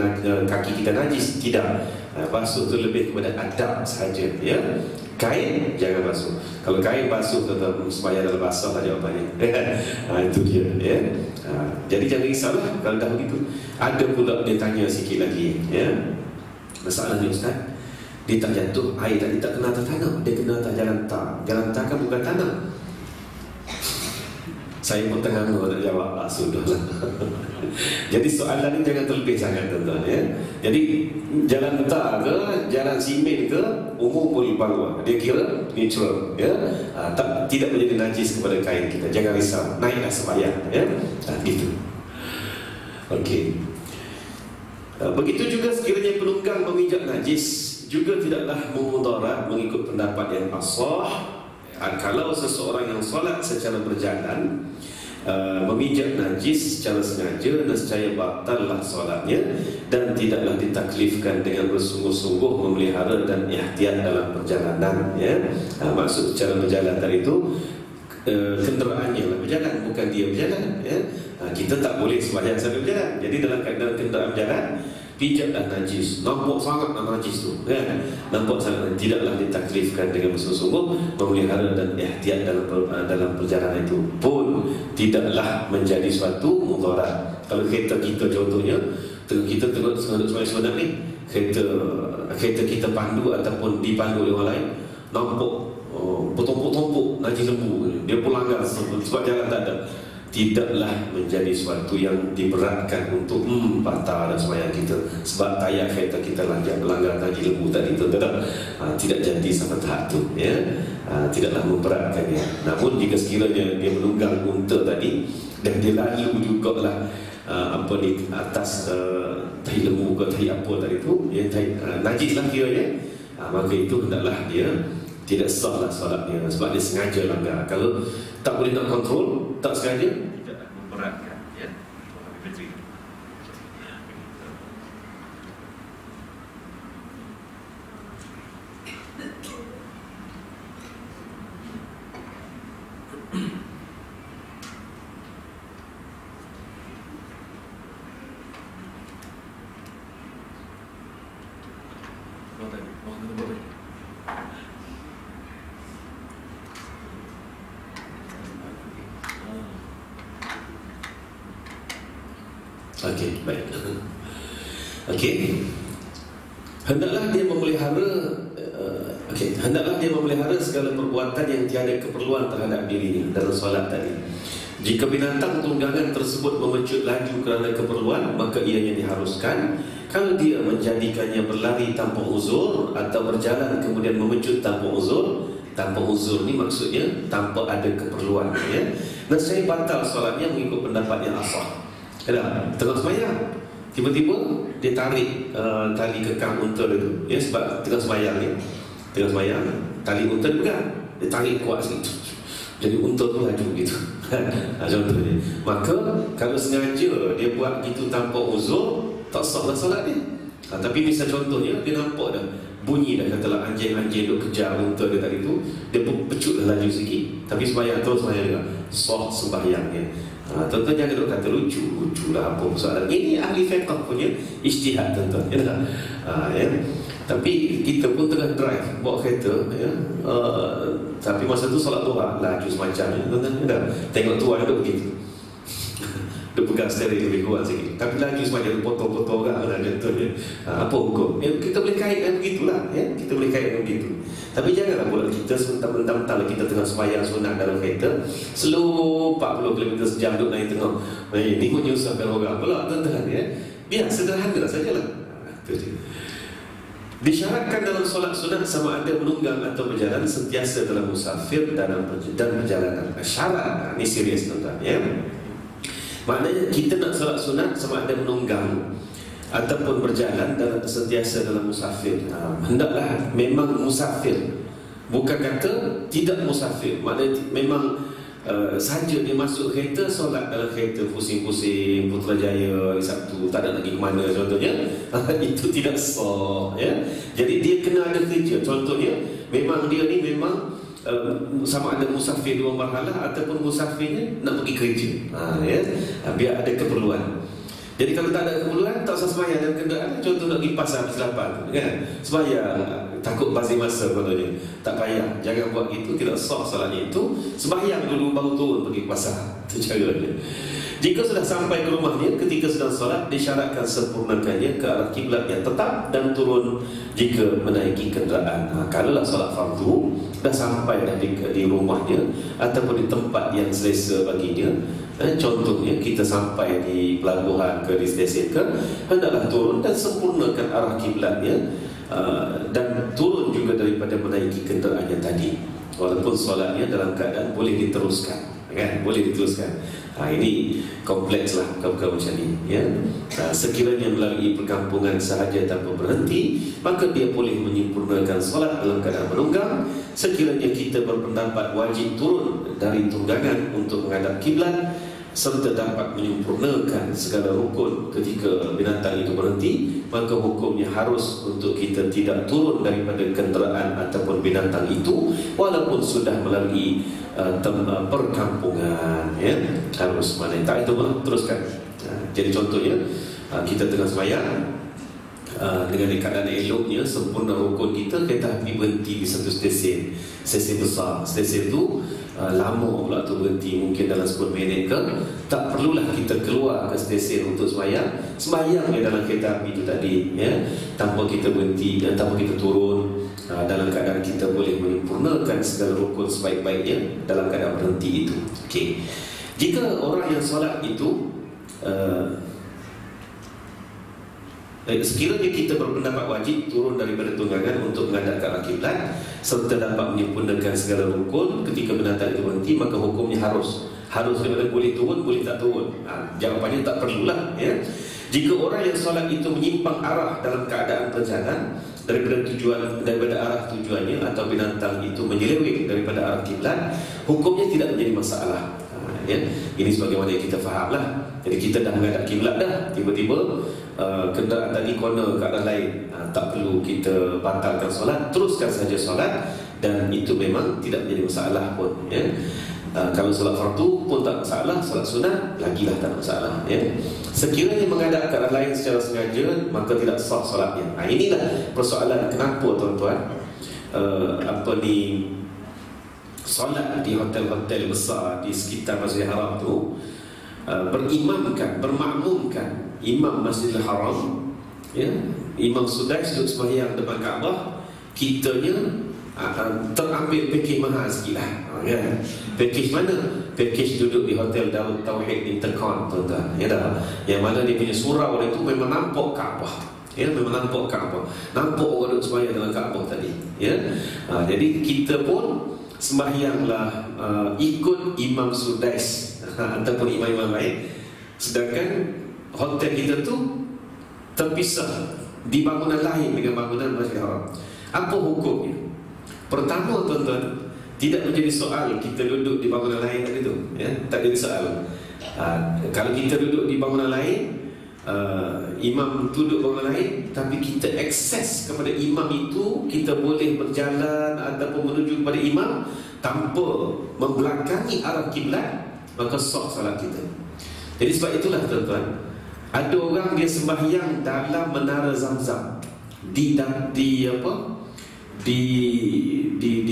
kaki kita najis, tidak. Basuh tu lebih kepada adab saja ya. Kain jangan basuh. Kalau kain basuh tetap supaya dalam basah lah jawapannya. Itu dia ya. Jadi jangan risaulah kalau dah begitu. Ada pula dia tanya sikit lagi ya. Masalahnya Ustaz, dia tak jatuh, air tadi tak kena atas tanah, dia kena atas jalan tar. Jalan tar kan bukan tanah. Saya pun tengah nak jawab, sudahlah. Jadi soalan ni jangan terlebih sangat tuan-tuan ya. Jadi jalan tar ke, jalan simen ke, umum boleh bawa. Dia kira neutral ya. Tidak menjadi najis kepada kain kita. Jangan risau, naiklah sembahyang ya. Gitu. Okey. Begitu juga sekiranya penunggang memijak najis juga tidaklah memudarat mengikut pendapat yang asah. Kalau seseorang yang solat secara berjalan memijak najis secara sengaja, nescaya batallah solatnya dan tidaklah ditaklifkan dengan bersungguh-sungguh memelihara dan ihtiyat dalam perjalanan ya. Maksud secara berjalan tadi itu kenderaannya lah berjalan, bukan dia berjalan ya. Kita tak boleh sembahyang sambil berjalan. Jadi dalam keadaan kenderaan berjalan, pijatlah najis, nampak sangatlah najis tu kan? Nampak sangat, tidaklah ditaklifkan dengan bersungguh-sungguh memelihara dan ihtiyat dalam perjalanan itu pun tidaklah menjadi suatu mudarat. Kalau kereta kita contohnya, kita tengok sebenarnya ni, kereta kita pandu ataupun dipandu oleh orang lain, nampak bertumpuk-tumpuk najis lembu, dia pun langgar sebab jalan tak ada, tidaklah menjadi suatu yang diberatkan untuk batal sembahyang kita sebab tayar kereta kita melanggar najis lembu tadi itu tidak jadi sampai tahap itu ya. Tidaklah memberatkan ya. Namun jika sekiranya dia menunggang unta tadi dan dia lalu jugalah di atas tahi lembu ke tahi apa tadi itu ya, najis lah kiranya, maka itu hendaklah dia tidak sahlah solatnya sebab dia sengaja langgar. Kalau tak boleh nak kontrol, tak sengaja, tidak memberatkan ya. Habis bateri. Okey, baik. Okey. Hendaklah dia memelihara segala perbuatan yang tiada keperluan terhadap dirinya dalam solat tadi. Jika binatang tunggangan tersebut memecut laju kerana keperluan, maka ianya diharuskan. Kalau dia menjadikannya berlari tanpa uzur atau berjalan kemudian memecut tanpa uzur ni maksudnya tanpa ada keperluan ya. Nescaya batal solatnya mengikut pendapat yang asah. Tengah sembahyang, tiba-tiba dia tarik tali kekang unta itu ya, sebab tengah sembahyang tali unta dipegang, dia tarik kuat sikit, jadi unta tu laju gitu. Contohnya, maka kalau sengaja dia buat gitu tanpa uzur, tak sahlah solat dia. Tapi misal contohnya dia nampak dah bunyi dah, katalah anjing-anjing duk kejar unta dia tadi tu, dia pecutlah laju sikit, tapi sembahyang terus sembahyang juga, sah sembahyangnya. Tuan-tuan jangan duk kata lucu lah apa soalan ini. Ahli fiqh punya ijtihad tuan-tuan ya, ya. Tapi kita pun tengah drive bawa kereta ya, tapi masa tu solat duha laju semacamnya tuan-tuan ya, tengok tuan duk begitu. Dia pegang steering lebih kuat sikit, tapi laju semacam potong-potong orang lah contohnya. Apa hukum? Ya, kita boleh kaitkan begitulah ya, kita boleh kaitkan begitu. Tapi janganlah pula kita sementara-mentara kita tengah sembahyang sunat dalam kereta, slow 40 km sejam duduk naik tengah. Ini menyusahkan orang pula tuan-tuan ya. Biar sederhana sajalah. Disyaratkan dalam solat sunat sama ada menunggang atau berjalan sentiasa dalam musafir dan perjalanan. Syarat ni serius tuan-tuan ya. Maknanya kita nak solat sunat sama ada menunggang ataupun berjalan dalam sentiasa dalam musafir. Hendaklah memang musafir, bukan kata tidak musafir. Maknanya memang saja dia masuk kereta, solat dalam kereta pusing-pusing Putrajaya hari Sabtu, tak ada lagi ke mana contohnya. Itu tidak sah ya. Jadi dia kena ada kerja. Contohnya memang dia ni memang sama ada musafir dua marhalah ataupun musafirnya nak pergi kerja ya, biar ada keperluan. Jadi kalau tak ada keperluan, tak usah sembahyang dalam kenderaan. Contoh nak pergi pasar habis lapar, kan? Sembahyang, takut bazir masa contohnya. Tak payah, jangan buat itu, tidak sah solatnya itu. Sembahyang dulu baru turun pergi pasar. Itu caranya. Jika sudah sampai ke rumahnya, ketika sedang solat, disyaratkan sempurnakannya ke arah kiblat yang tetap dan turun jika menaiki kenderaan. Kalaulah solat fardu, dah sampai dah di rumahnya ataupun di tempat yang selesa baginya, contohnya kita sampai di pelabuhan ke di stesen ke, hendaklah turun dan sempurnakan arah kiblatnya, dan turun juga daripada menaiki kenderaannya tadi, walaupun solatnya dalam keadaan boleh diteruskan, kan? Boleh diteruskan. Ini komplekslah kau macam ni, ya. Sekiranya melalui perkampungan sahaja tanpa berhenti, maka dia boleh menyempurnakan solat dalam keadaan menunggang. Sekiranya kita berpendapat wajib turun dari tunggangan untuk menghadap kiblat serta dapat menyempurnakan segala rukun ketika binatang itu berhenti, maka hukumnya harus untuk kita tidak turun daripada kenderaan ataupun binatang itu walaupun sudah melalui perkampungan, ya. Harus mana tak itu pun teruskan. Jadi contohnya kita tengah sembahyang, dengan keadaan eloknya sempurna rukun kita, kereta api berhenti di satu stesen besar. Stesen itu lama pula tu berhenti, mungkin dalam 10 minit ke. Tak perlulah kita keluar ke stesen untuk sembahyang dalam kereta api itu tadi, ya, tanpa kita berhenti dan tanpa kita turun, dalam keadaan kita boleh menyempurnakan segala rukun sebaik-baiknya dalam keadaan berhenti itu. Okey. Jika orang yang solat itu sekiranya kita berpendapat wajib turun daripada tunggangan untuk menghadap ke arah kiblat serta dapat menyempurnakan segala rukun ketika binatang itu berhenti, maka hukumnya harus daripada boleh turun, boleh tak turun. Jawapannya tak perlulah, ya. Jika orang yang solat itu menyimpang arah dalam keadaan berjalan daripada arah tujuannya atau binatang itu menyeleweng daripada arah kiblat, hukumnya tidak menjadi masalah. Ya, ini sebagaimana yang kita fahamlah. Jadi kita dah menghadap kiblat dah, tiba-tiba kenderaan tadi corner ke arah lain, tak perlu kita batalkan solat, teruskan saja solat, dan itu memang tidak menjadi masalah pun, ya. Kalau solat fardu pun tak masalah, solat sunat lagilah tak masalah, ya. Sekiranya menghadap ke arah lain secara sengaja, maka tidak sah solatnya. Inilah persoalan kenapa tuan-tuan solat di hotel-hotel besar di sekitar Masjidil Haram tu bermakmumkan imam Masjidil Haram, ya, Imam Sudais duduk sembahyang depan Kaabah, kitanya terambil pakej mahal sikit lah, ya. Pakej mana? Pakej duduk di hotel Darut Tauhid Intercon, tuan-tuan, ya dah. Yang mana dia punya surau itu memang nampak Kaabah, ya, memang nampak Kaabah, nampak orang duduk sembahyang dalam Kaabah tadi, ya. Jadi kita pun sembahyanglah ikut Imam Sudais ataupun imam-imam lain, sedangkan hotel kita tu terpisah di bangunan lain dengan bangunan Masjidil Haram. Apa hukumnya? Pertama, tuan-tuan, tidak menjadi soal kita duduk di bangunan lain tadi tu, ya, tak jadi soal. Kalau kita duduk di bangunan lain, imam duduk bangunan lain, tapi kita akses kepada imam itu, kita boleh berjalan ataupun menuju kepada imam tanpa membelakangi arah kiblat, maka sah salat kita. Jadi sebab itulah, tuan-tuan, ada orang dia sembahyang dalam menara Zamzam, di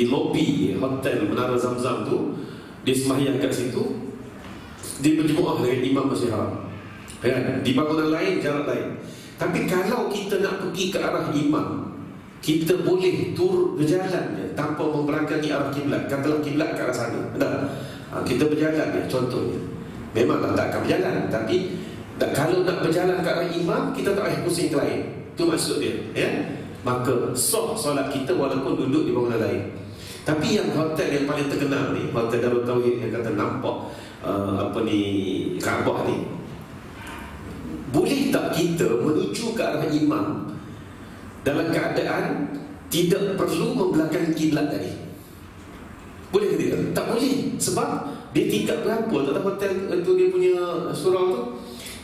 lobi hotel menara Zamzam tu, dia sembahyang kat situ, dia berjemaah dengan imam Masjidil Haram, kan? Di bangunan lain, jarak lain. Tapi kalau kita nak pergi ke arah imam, kita boleh berjalan je tanpa membelakangi arah kiblat. Katalah kiblat ke arah sana, kita berjalan je, contohnya. Memanglah tak akan berjalan, tapi kalau nak berjalan ke arah imam, kita tak payah pusing ke lain. Itu maksud dia, ya. Maka sah solat kita walaupun duduk di bangunan lain. Tapi yang hotel yang paling terkenal ni, Hotel Darut Tauhid yang kata nampak Kaabah ni, boleh tak kita menuju ke arah imam dalam keadaan tidak perlu membelakangi kiblat tadi? Boleh ke tidak? Tak boleh. Sebab dia tingkat berapa? Tak tahu hotel itu dia punya surau tu.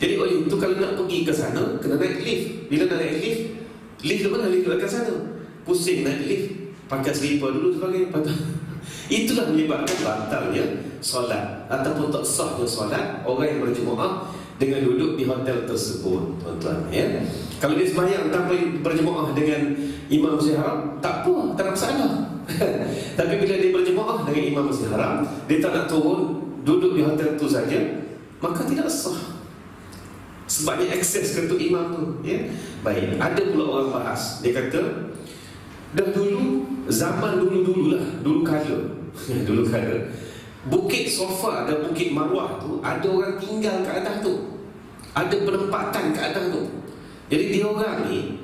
Jadi oleh itu kalau nak pergi ke sana, kena naik lift. Bila nak naik lift, lift ke mana? Lift ke sana. Pusing naik lift, pakai slipper dulu sebagainya. Itulah menyebabkan batalnya solat ataupun tak sahnya solat orang yang berjemaah dengan duduk di hotel tersebut, tuan-tuan, ya. Kalau dia sembahyang tanpa berjemaah dengan Imam Masjid Haram, tak apa, tak ada masalah. Tapi bila dia berjemaah dengan Imam Masjid Haram, dia tak nak turun, duduk di hotel tu saja, maka tidak sah. Sebabnya akses ke tu imam tu, ya. Baik, ada pula orang bahas, dia kata dah dulu, zaman dulu-dululah, dulu kala dulu kala Bukit Sofa dan Bukit Marwah tu ada orang tinggal ke atas tu, ada penempatan ke atas tu. Jadi dia orang ni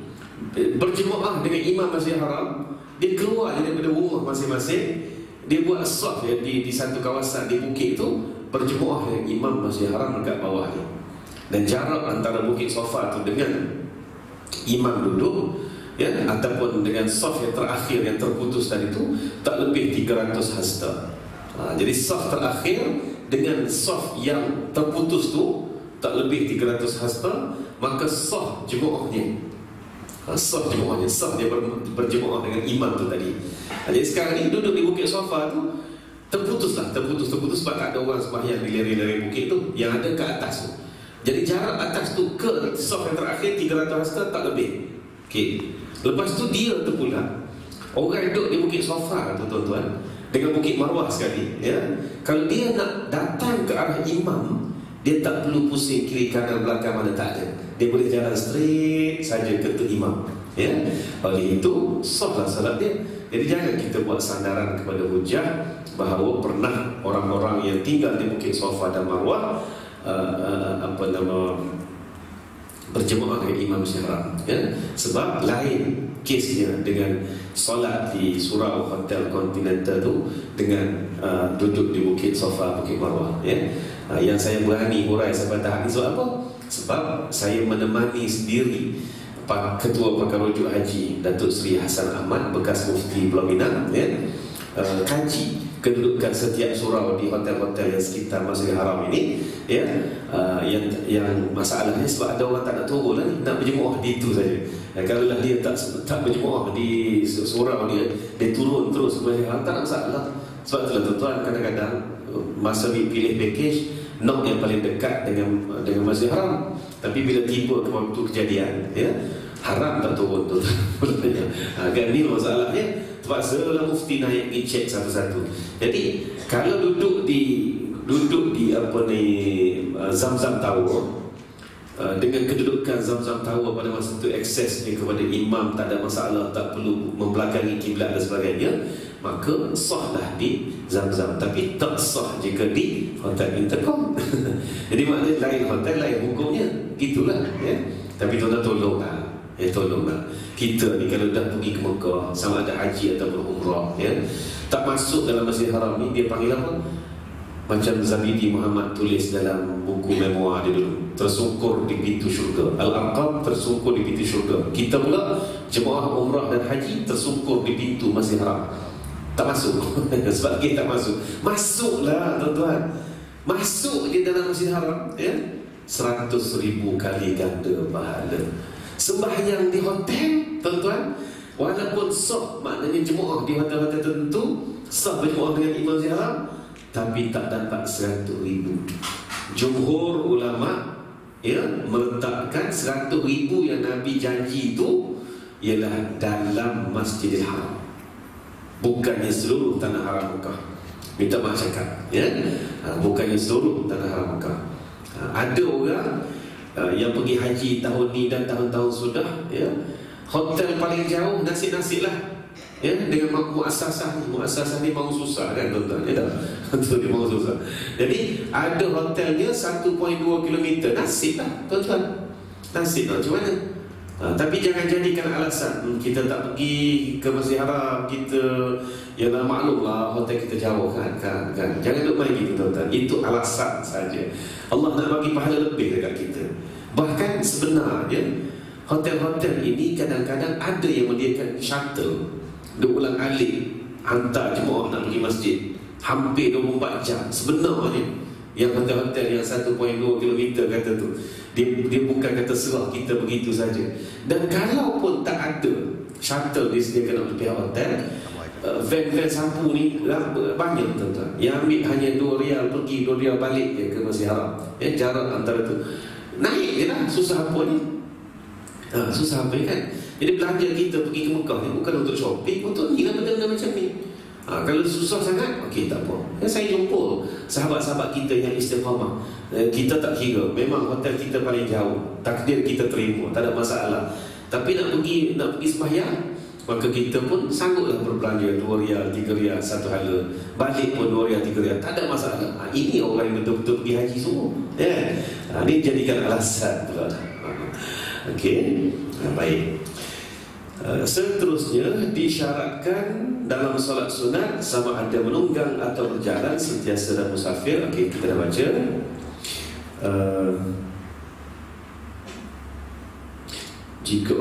berjemaah dengan Imam Masjid Haram, dia keluar daripada rumah masing-masing, dia buat saf ya, di satu kawasan di bukit tu, berjemaah dengan Imam Masjid Haram dekat bawah ni. Dan jarak antara Bukit Sofa tu dengan imam duduk, ya, ataupun dengan saf yang terakhir yang terputus tadi tu, tak lebih 300 hasta. Jadi saf terakhir dengan saf yang terputus tu tak lebih 300 hasta, maka saf jemaahnya, saf dia berjemaah dengan imam tu tadi. Jadi sekarang ni duduk di Bukit Sofa tu terputus sebab tak ada orang sembahyang di leri-leri bukit tu, yang ada ke atas tu. Jadi jarak atas tu ke saf yang terakhir 300 hasta tak lebih. Okey. Lepas tu dia terpulang, orang duduk di Bukit Sofa tu, tuan-tuan, dengan Bukit Marwah sekali, ya. Kalau dia nak datang ke arah imam, dia tak perlu pusing kiri kanan belakang mana, tak ada. Dia boleh jalan straight saja ke tu imam, ya. Oleh itu sahlah salat dia. Jadi jangan kita buat sandaran kepada hujah bahawa pernah orang-orang yang tinggal di Bukit Sofa dan Marwah berjemaah dengan Imam Masjid Haram, ya. Sebab lain kesnya dengan solat di surau hotel Continental tu dengan duduk di Bukit Sofa, Bukit Marwah, ya. Yang saya berani hurai sampai tahap ni sebab apa? Sebab saya menemani sendiri Ketua Pakar Rujuk Haji Datuk Seri Hassan Ahmad, bekas Mufti Pulau Pinang, ya, kaji kedudukan setiap surau di hotel-hotel yang sekitar Masjidil Haram ini, ya. Yang masalahnya sebab ada orang tak nak turun lah, nak berjemaah di itu saja. Kalau lah dia tak berjemaah di surau dia turun terus ke Masjidil Haram, tak ada masalah. Sebab itulah, tuan-tuan, kadang-kadang masa pilih package nok yang paling dekat dengan Masjidil Haram, tapi bila tiba ke waktu kejadian, ya, haram tak turun tu. Kan ni masalahnya. Terpaksalah mufti naik pergi cek satu-satu. Jadi kalau duduk di Zamzam Tower, dengan kedudukan Zamzam Tower pada masa itu, aksesnya kepada imam tak ada masalah, tak perlu membelakangi kiblat dan sebagainya, maka sahlah di Zamzam. Tapi tak sah jika di Hotel Intercom. Jadi maknanya lain hotel, lain hukumnya, gitulah, ya. Tapi tuan-tuan tolonglah kita ni kalau dah pergi ke Mekah, sama ada haji ataupun umrah, ya, tak masuk dalam Masjid Haram ni, dia panggil apa? Macam Zabidi Muhammad tulis dalam buku memoir dia dulu, tersungkur di pintu syurga. Al-Arqam tersungkur di pintu syurga. Kita pula jemaah umrah dan haji tersungkur di pintu Masjid Haram, tak masuk. Sebab kita tak masuk. Masuklah, tuan-tuan, masuk je dalam Masjid Haram, ya. 100,000 kali ganda pahala. Sembahyang di hotel, tuan-tuan, walaupun sah, maknanya jemaah di hotel-hotel tertentu, sah berjemaah dengan Imam Masjid Haram, tapi tak dapat 100,000. Jumhur ulama, ya, meletakkan 100,000 yang Nabi janji itu ialah dalam Masjidil Haram, bukannya seluruh tanah haram Mekah. Minta maaf cakap, ya, bukannya seluruh tanah haram Mekah. Ada orang yang pergi haji tahun ni dan tahun-tahun sudah, ya, hotel paling jauh nasib-nasib lah, ya, dengan muassasah ni mau susah kan, tuan-tuan, ya tak? Dia mau susah. Jadi ada hotelnya 1.2 km, nasib lah, tuan-tuan, nasib lah, macam mana? Tapi jangan jadikan alasan kita tak pergi ke Masjid Haram, kita, yalah, maklumlah hotel kita jauh kan. Jangan duk main gitu, tuan-tuan. Itu alasan saja. Allah nak bagi pahala lebih dekat kita. Bahkan sebenarnya hotel-hotel ini kadang-kadang ada yang menyediakan shuttle, duk ulang alik hantar jemaah nak pergi masjid hampir 24 jam. Sebenarnya yang hotel-hotel yang 1.2 km kata tu, dia bukan kata serah kita begitu saja. Dan kalau pun tak ada shuttle disediakan oleh pihak hotel, van sampu ni banyak tuan-tuan. Yang ambil hanya 2 rial pergi, 2 rial balik je ke Masjid Haram. Jarak antara tu naik je lah, susah apa ni? Susah apa kan? Jadi belanja kita pergi ke Mekah ni bukan untuk shopping, untuk ni lah benda-benda macam ni. Kalau susah sangat, okey tak apa. Saya jumpa sahabat-sahabat kita yang istiqamah. Kita tak kira, memang hotel kita paling jauh, takdir kita terima, tak ada masalah. Tapi nak pergi sembahyang, maka kita pun sangguplah berbelanja 2 rial, 3 rial satu hala. Balik pun 2 rial, 3 rial, tak ada masalah. Ini orang yang betul-betul pergi haji semua. Ini jadikan alasan pula. Okey, baik. Seterusnya disyaratkan dalam solat sunat sama ada menunggang atau berjalan, sentiasa dan musafir. Okey, kita dah baca. Jika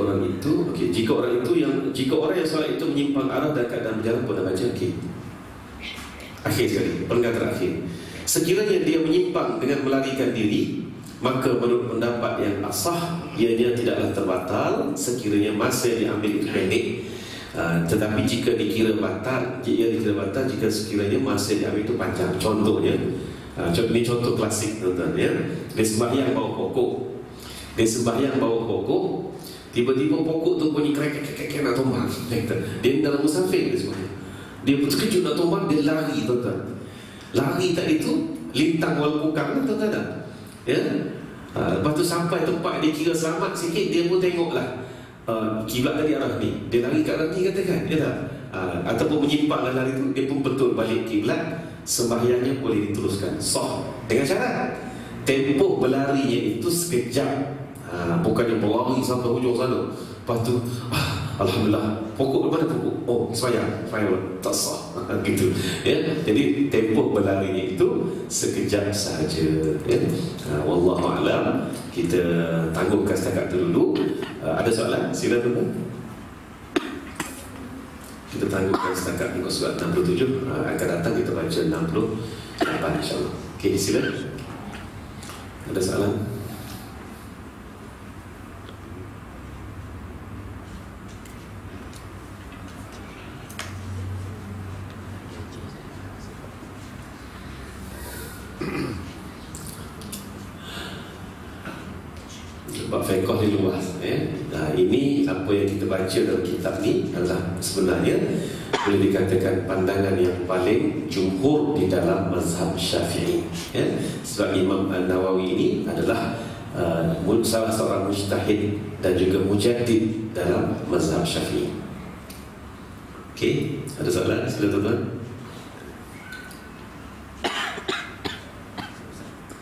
orang yang solat itu menyimpang arah dan keadaan berjalan pun dah baca. Okey. Akhir sekali, perenggan terakhir. Sekiranya dia menyimpang dengan melarikan diri, maka menurut pendapat yang asah, ianya tidaklah terbatal sekiranya masa yang diambil itu pendek. Tetapi jika dikira batal, jika sekiranya masa yang diambil itu panjang. Contohnya, ini contoh klasik tuan-tuan ya. Dia sembahyang bawa pokok, tiba-tiba pokok tu bunyi krek nak tumbang. Dia dalam musafir dia sembahyang. Dia terkejut nak tumbang, dia lari tuan-tuan. Lari tadi tu lintang wal pukang tuan-tuan. Ya. Lepas tu sampai tempat dia kira selamat sikit, dia pun tengoklah kiblat tadi arah ni, dia lari ke arah ni katakan, ya tak? Ataupun menyimpang lari tu, dia pun betul balik kiblat, sembahyangnya boleh diteruskan sah dengan syarat tempoh berlarinya itu sekejap, bukannya berlari sampai hujung sana. Lepas tu alhamdulillah, pokok mana pokok? Oh, sembahyang tak sah. Gitu ya. Jadi tempoh berlarinya itu sekejap sahaja ya. Wallahu a'lam. Kita tangguhkan setakat itu dulu. Ada soalan? Silakan. Kita tangguhkan setakat muka surat 67. Akan datang kita baca 68 insya-Allah. Okey, silakan. Ada soalan? Sebab fiqh ni luas ya. Ini apa yang kita baca dalam kitab ni adalah sebenarnya boleh dikatakan pandangan yang paling jumhur di dalam mazhab Syafi'i ya. Sebab Imam An-Nawawi ini adalah salah seorang mujtahid dan juga mujaddid dalam mazhab Syafi'i. Okey, ada soalan? Silakan.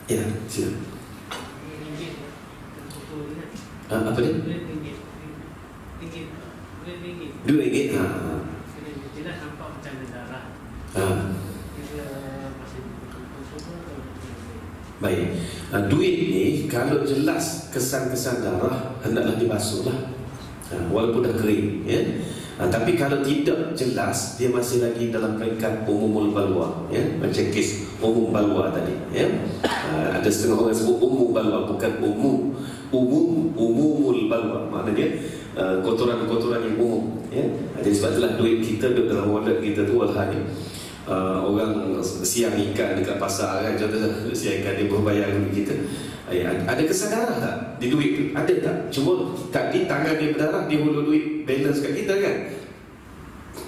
Ya, silakan. Apa dia? RM2. Tidak nampak macam darah. Baik. Duit ni kalau jelas kesan-kesan darah hendaklah dibasuhlah. Walaupun dah kering ya. Tapi kalau tidak jelas, dia masih lagi dalam peringkat umumul balwa ya. Macam kes umum balwa tadi ya. Ada setengah orang sebut umum balwa, bukan umumul balwa, maknanya kotoran-kotoran yang umum ya. Jadi sebab itulah duit kita duduk dalam wallet kita tu walhanya orang siang ikan dekat pasar kan, contohnya siang ikan dia berbayar duit kita. Ada kesan darah tak di duit tu? Ada tak? Cuma tadi tangan dia berdarah, dia hulur duit balance kat kita kan.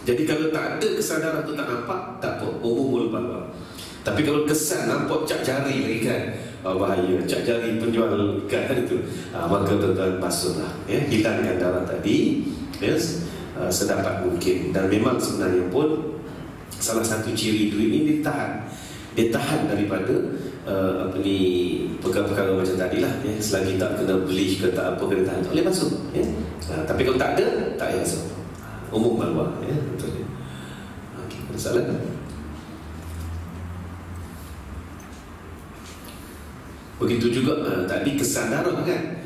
Jadi kalau tak ada kesan darah tu tak nampak, tak apa, umumul balwa. Tapi kalau kesan nampak cap jari lagi kan, bahaya, cap jari penjual ikan itu, maka tuan-tuan basuhlah ya, hilangkan darah tadi ya, sedapat mungkin. Dan memang sebenarnya pun salah satu ciri duit ini dia tahan daripada perkara-perkara macam tadi lah ya. Selagi tak kena beli ke tak apa, kena tahan, tak boleh basuh ya. Tapi kalau tak ada, tak payah basuh, umum balwa ya, betul ya. Okey, ada soalan? Begitu juga tadi kesan darah kan,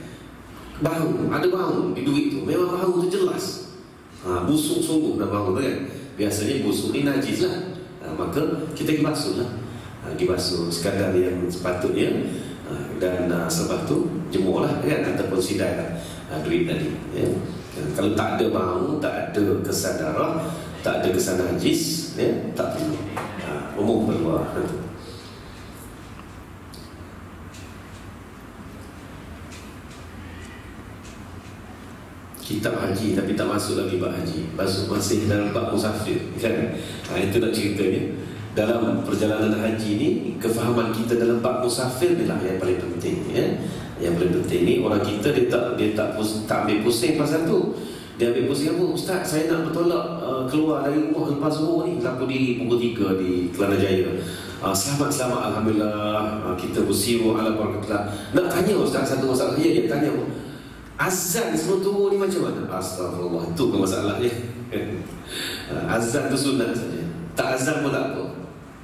bau, ada bau di duit tu, memang bau tu jelas, busuk sungguh dah bau kan. Biasanya busuk ni najis lah, maka kita dibasuh lah, dibasuh sekadar yang sepatutnya, dan selepas tu jemur lah kan, ataupun sidai lah duit tadi ya. Kalau tak ada bau, tak ada kesan darah, tak ada kesan najis, ya, tak perlu. Umum keluar. Kitab haji tapi tak masuk lagi bab haji, masih dalam bab musafir, kan? Itu nak ceritanya. Dalam perjalanan haji ni, kefahaman kita dalam bab musafir inilah yang paling penting, ya. Yang paling penting ni orang kita dia tak ambil pusing pasal tu. Dia ambil pusing apa? Ustaz, saya nak bertolak keluar dari rumah lepas zuhur ni, berlaku di pukul 3 di Kelana Jaya. Selamat alhamdulillah, kita bersiru ala barakatullah. Nak tanya Ustaz satu masalah dia tanya, azan sebelum turun ni macam mana? Astagfirullah, itu ke masalahnya. Azan tu sunat saja, tak azan pun tak apa,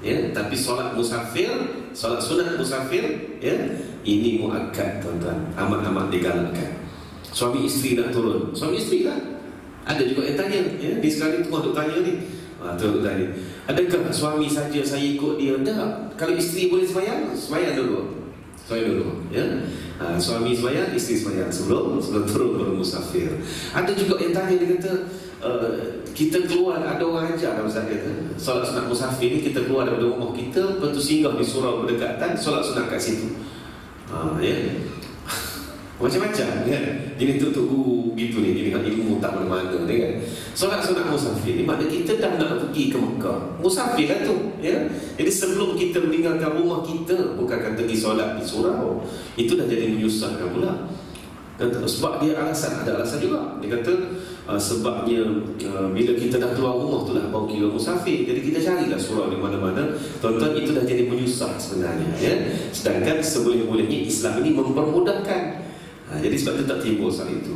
ya. Tapi solat musafir, solat sunat musafir, ya, ini muakkad tuan-tuan, amat-amat digalakkan. Suami isteri nak turun, suami isteri kan? Ada juga yang tanya, ya. Di sekarang tu untuk tanya ni, tu tanya, adakah suami saja saya ikut dia? Tak. Kalau isteri boleh sembahyang dulu, ya. Suami sembahyang, isteri sembahyang sebelum turun bermusafir. Ada juga yang tanya, dia kata kita keluar, ada orang ajar Ustaz kata, solat sunat musafir ni kita keluar daripada rumah kita, lepas tu singgah di surau berdekatan, solat sunat kat situ. Ya. Macam-macam, kan? Ini tu gitu ni, dia dengan ilmu tak mana-mana, kan? Solat sunat musafir ni maknanya kita dah nak pergi ke Mekah, musafir lah tu, ya. Jadi sebelum kita meninggalkan rumah kita, bukan kata pergi solat di surau, itu dah jadi menyusahkan pula. Sebab dia ada alasan juga. Dia kata sebabnya bila kita dah keluar rumah tu lah baru kira musafir. Jadi kita carilah surau di mana-mana. Tuan-tuan, itu dah jadi menyusah sebenarnya, ya. Sedangkan seboleh-bolehnya Islam ini mempermudahkan. Jadi sebab itu tak timbul soal itu.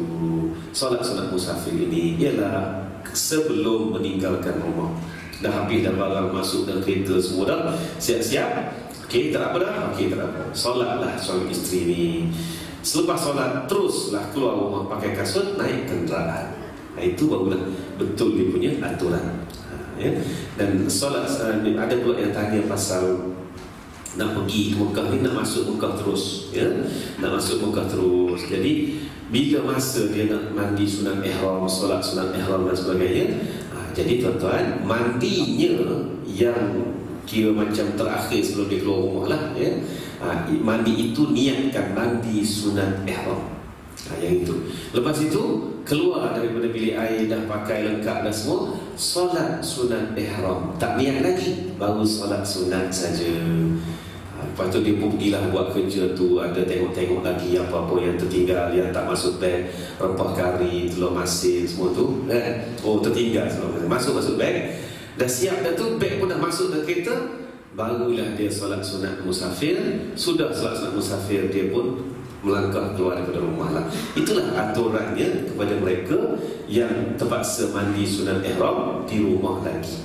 Solat sunat musafir ini ialah sebelum meninggalkan rumah. Dah habis dah barang masuk dan kereta semua dah siap-siap. Okey, tak apa dah. Okey, tak apa. Solatlah suami isteri ni. Selepas solat teruslah keluar rumah pakai kasut, naik kenderaan. Itu barulah betul dia punya aturan. Ya. Dan solat ada pula yang tanya pasal nak pergi ke Mekah ni, nak masuk Mekah terus, ya, nak masuk Mekah terus. Jadi bila masa dia nak mandi sunat ihram, solat sunat ihram dan sebagainya, jadi tuan-tuan, mandinya yang kira macam terakhir sebelum dia keluar rumah lah, ya. Mandi itu niatkan mandi sunat ihram. Yang itu. Lepas itu keluar daripada bilik air, dah pakai lengkap dah semua, solat sunat ihram. Tak niat lagi, baru solat sunat saja. Lepas tu dia pun pergilah buat kerja tu, ada tengok-tengok lagi apa-apa yang tertinggal, yang tak masuk beg, rempah kari, telur masin, semua tu, kan? Oh, tertinggal semua. Masuk beg. Dah siap dah tu, beg pun dah masuk dalam kereta, barulah dia solat sunat musafir. Sudah solat sunat musafir, dia pun melangkah keluar daripada rumah lah. Itulah aturannya kepada mereka yang terpaksa mandi sunat ihram di rumah lagi.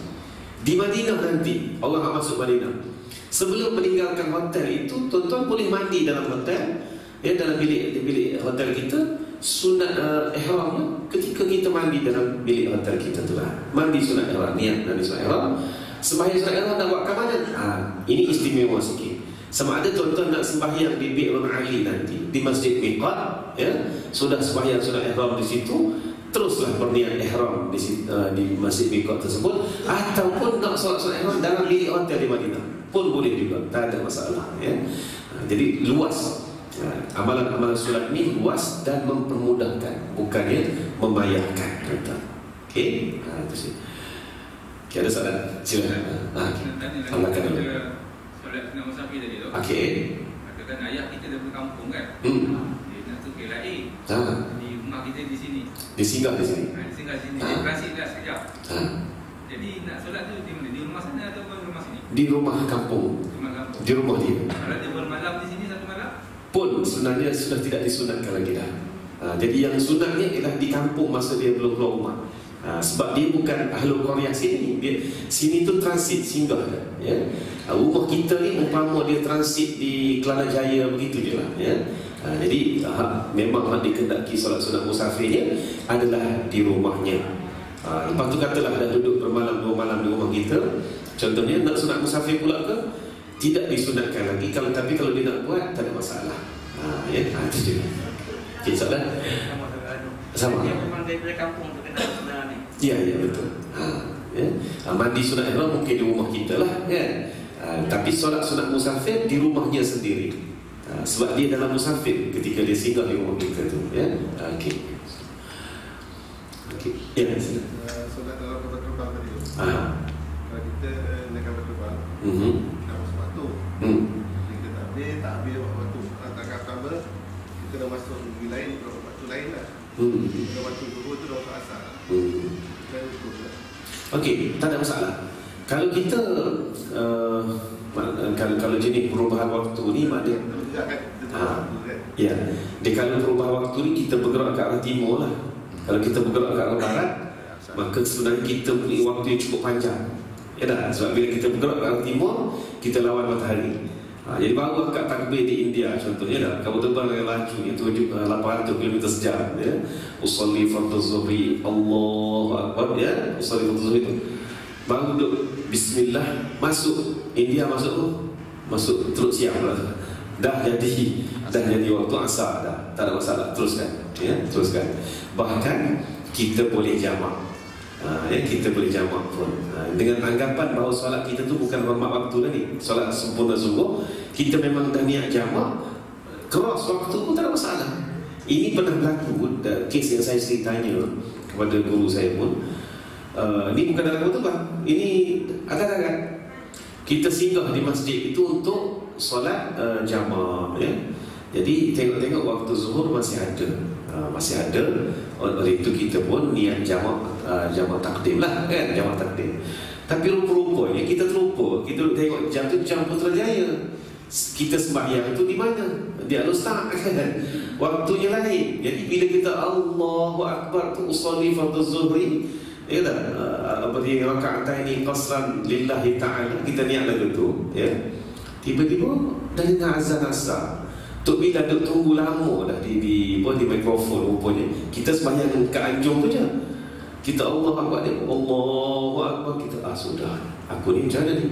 Di Madinah nanti, orang nak masuk Madinah, sebelum meninggalkan hotel itu, tuan-tuan boleh mandi dalam hotel, ya, dalam bilik hotel kita. Sunat ihramnya ketika kita mandi dalam bilik hotel kita tu lah. Mandi sunat ihram, niat mandi sunat ihram. Sembahyang sunat ihram nak buat kat mana? Ini istimewa sikit. Sama ada tuan-tuan nak sembahyang di Bi'run Ali nanti, di Masjid Miqat, ya, sudah sembahyang sunat ihram di situ, teruslah berniat ihram di Masjid Miqat tersebut, ataupun nak solat sunat ihram dalam bilik hotel di Madinah pun boleh juga, tak ada masalah, ya. Jadi luas, amalan-amalan solat ini luas dan mempermudahkan, bukannya membayarkan. Okey, itu sih. Okay, ada soalan? Silakan. Tambahkan dulu. Solat sunat musafir tadi tu. Okey. Katakan ayah kita dari kampung kan. Dia nak tu KLIA. Di rumah kita di sini. Dia singgah di sini. Singgah di sini. Dia transit dah sekejap. Jadi nak solat tu di mana? Di rumah sana ataupun rumah sini? Di rumah kampung. Rumah kampung. Di rumah dia. Kalau dia bermalam di sini satu malam? Pun sebenarnya sudah tidak disunatkan lagi dah. Jadi yang sunatnya ialah di kampung masa dia belum keluar rumah. Sebab dia bukan ahlul qaryah sini. Sini tu transit, singgah, ya. Rumah kita ni umpama dia transit di Kelana Jaya, begitu je lah, ya. Jadi memang nak dikendaki solat sunat musafirnya adalah di rumahnya. Lepas tu katalah dah duduk bermalam 2 malam di rumah kita, contohnya nak sunat musafir pula ke, tidak disunatkan lagi. Tapi kalau dia nak buat, tak ada masalah. Ya, itu je. Okay, soalan? Sama. Dia memang daripada kampung tu kena sebenarnya ni. Ya, betul. ya. Mandi sunat ihram mungkin di rumah kita lah, kan. Tapi solat sunat musafir di rumahnya sendiri. Sebab dia dalam musafir ketika dia singgah di rumah kita tu, ya. Okey. Okey. Ya, sila. Solat dalam kapal terbang tadi tu. Kalau kita naik kapal terbang, nak masuk waktu. Kita tak habis waktu. Tak kapal kita dah masuk negeri lain, waktu lain lah. Dah waktu zuhur tu dah waktu asar. Okey, tak ada masalah. Kalau kita kalau jenis perubahan waktu ni maknanya ya, dia kalau perubahan waktu ni kita bergerak ke arah timur lah. Kalau kita bergerak ke arah barat, maka sebenarnya kita punya waktu yang cukup panjang. Ya dah, sebab bila kita bergerak ke arah timur, kita lawan matahari. Jadi baru akad takbir di India contohnya dah, kamu terbang dengan laju itu 800 km sejam, ya. Usolli fardhu zuhri, Allahu akbar, ya. Usolli fardhu zuhri itu baru duduk bismillah, masuk India, masuk terus siang lah. Dah jadi waktu asar dah. Tak ada masalah, teruskan, ya, teruskan. Bahkan kita boleh jamak. Ya, kita boleh jamak pun dengan anggapan bahawa solat kita tu bukan hormat waktu lagi. Solat sempurna zuhur, kita memang dah niat jamak, cross waktu pun tak ada masalah. Ini pernah berlaku, kes yang saya ceritanya kepada guru saya pun. Ini bukan dalam khutbah, ini agak-agak kita singgah di masjid itu untuk solat jamak, ya. Jadi tengok-tengok waktu zuhur masih ada, oleh itu kita pun niat jamak takdim lah, kan, jamak takdim. Tapi rupa-rupanya kita terlupa. Kita tengok jam tu jam Putrajaya, kita sembahyang tu di mana? Di Al-Ustaz, kan? Waktunya lain. Jadi bila kita Allahu Akbar tu usolli fardhu zuhri, ya dah, apa dia rakaat ini qasran lillahi ta'ala, kita niat lagu tu, ya. Tiba-tiba dah dengar azan asar. Tok Bila duk tunggu lama dah di mikrofon rupanya. Kita sembahyang kat anjung tu je. Kita Allah Akbar dia, Allahu Akbar, kita sudah. Aku ni macam mana ni?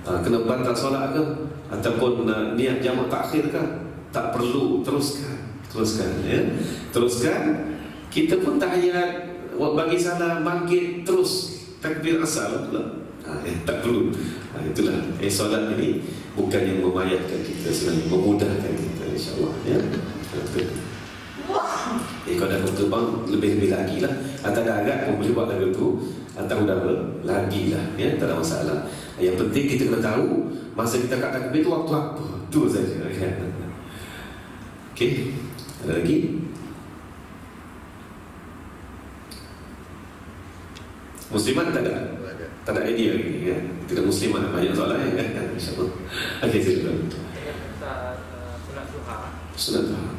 Kena batal solat ke? Ataupun niat jamak takhir ke? Tak perlu, teruskan, ya. Teruskan. Kita pun tahiyat, bagi salam, bangkit, terus takbir asal pula. Tak perlu. Itulah solat ini bukan yang memayatkan kita, sebenarnya memudahkan kita, insyaAllah, ya. Kalau dah terbang lebih-lebih lagi lah. Atau darat pun boleh buat lagu tu, atau udara lagi lah, ya. Tak ada masalah. Yang penting kita kena tahu masa kita kat takbir tu waktu apa. Tu saja, kan. Okey, ada lagi? Muslimat tak ada? Tak ada idea lagi, kan? Tidak muslimat, banyak soalan, kan? InsyaAllah. Okey, silakan. Sunat duha.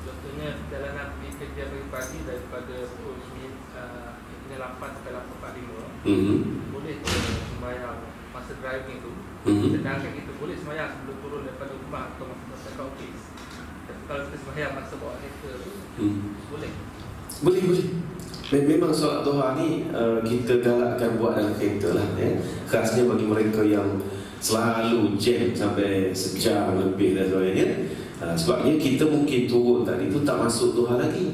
Contohnya perjalanan pergi kerja pagi daripada pukul 8 sampai 8.45, boleh sembahyang masa driving tu. Sedangkan kita boleh sembahyang sebelum turun daripada rumah atau masa kat office. Tapi kalau kita sembahyang masa bawa kereta tu, boleh? Boleh. Memang solat duha ni kita galakkan buat dalam kereta lah, ya. Khasnya bagi mereka yang selalu jam sampai sejam lebih dan sebagainya. Sebabnya kita mungkin turun tadi tu tak masuk duha lagi.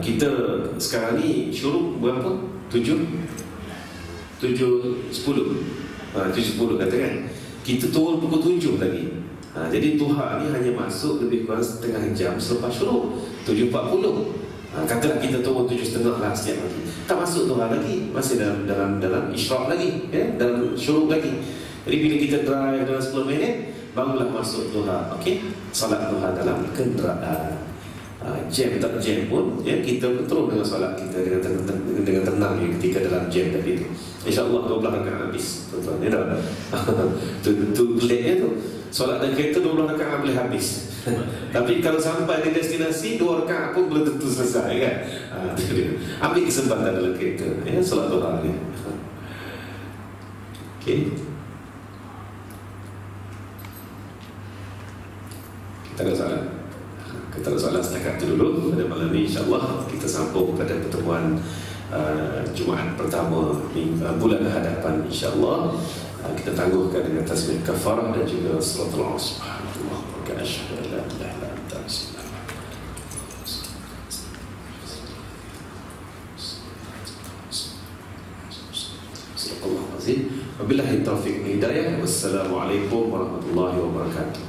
Kita sekarang ni syuruk berapa? 7:10 katakan. Kita turun pukul 7 tadi. Jadi duha ni hanya masuk lebih kurang setengah jam selepas syuruk, 7:40. Katalah kita turun 7.30 lah setiap pagi, tak masuk duha lagi, masih dalam isyraq lagi, ya? Dalam syuruk lagi. Jadi bila kita drive dalam 10 minit barulah masuk duha. Okey, solat duha dalam kenderaan. Jam tak jam pun, ya, kita terus dengan solat kita dengan tenang, ya, ketika dalam jam tadi tu. InsyaAllah 12 rakaat habis, tuan-tuan, ya dah. Tu peliknya tu. Solat dan kereta 12 rakaat boleh habis. Tapi kalau sampai di destinasi 2 rakaat pun belum tentu selesai, kan. Ambil kesempatan dalam kereta, ya, solat duha ni. Okey. Kita ada soalan? Kita ada soalan setakat itu dulu. Pada malam ini insyaAllah kita sambung pada pertemuan Jumaat pertama bulan hadapan, insyaAllah. Kita tangguhkan dengan tasbih kafarah dan juga suratul Asr. Subhanallah wa bihamdihi, asyhadu an la ilaha illa anta, astaghfiruka. Wabillahi taufiq wal hidayah. Wassalamualaikum warahmatullahi wabarakatuh.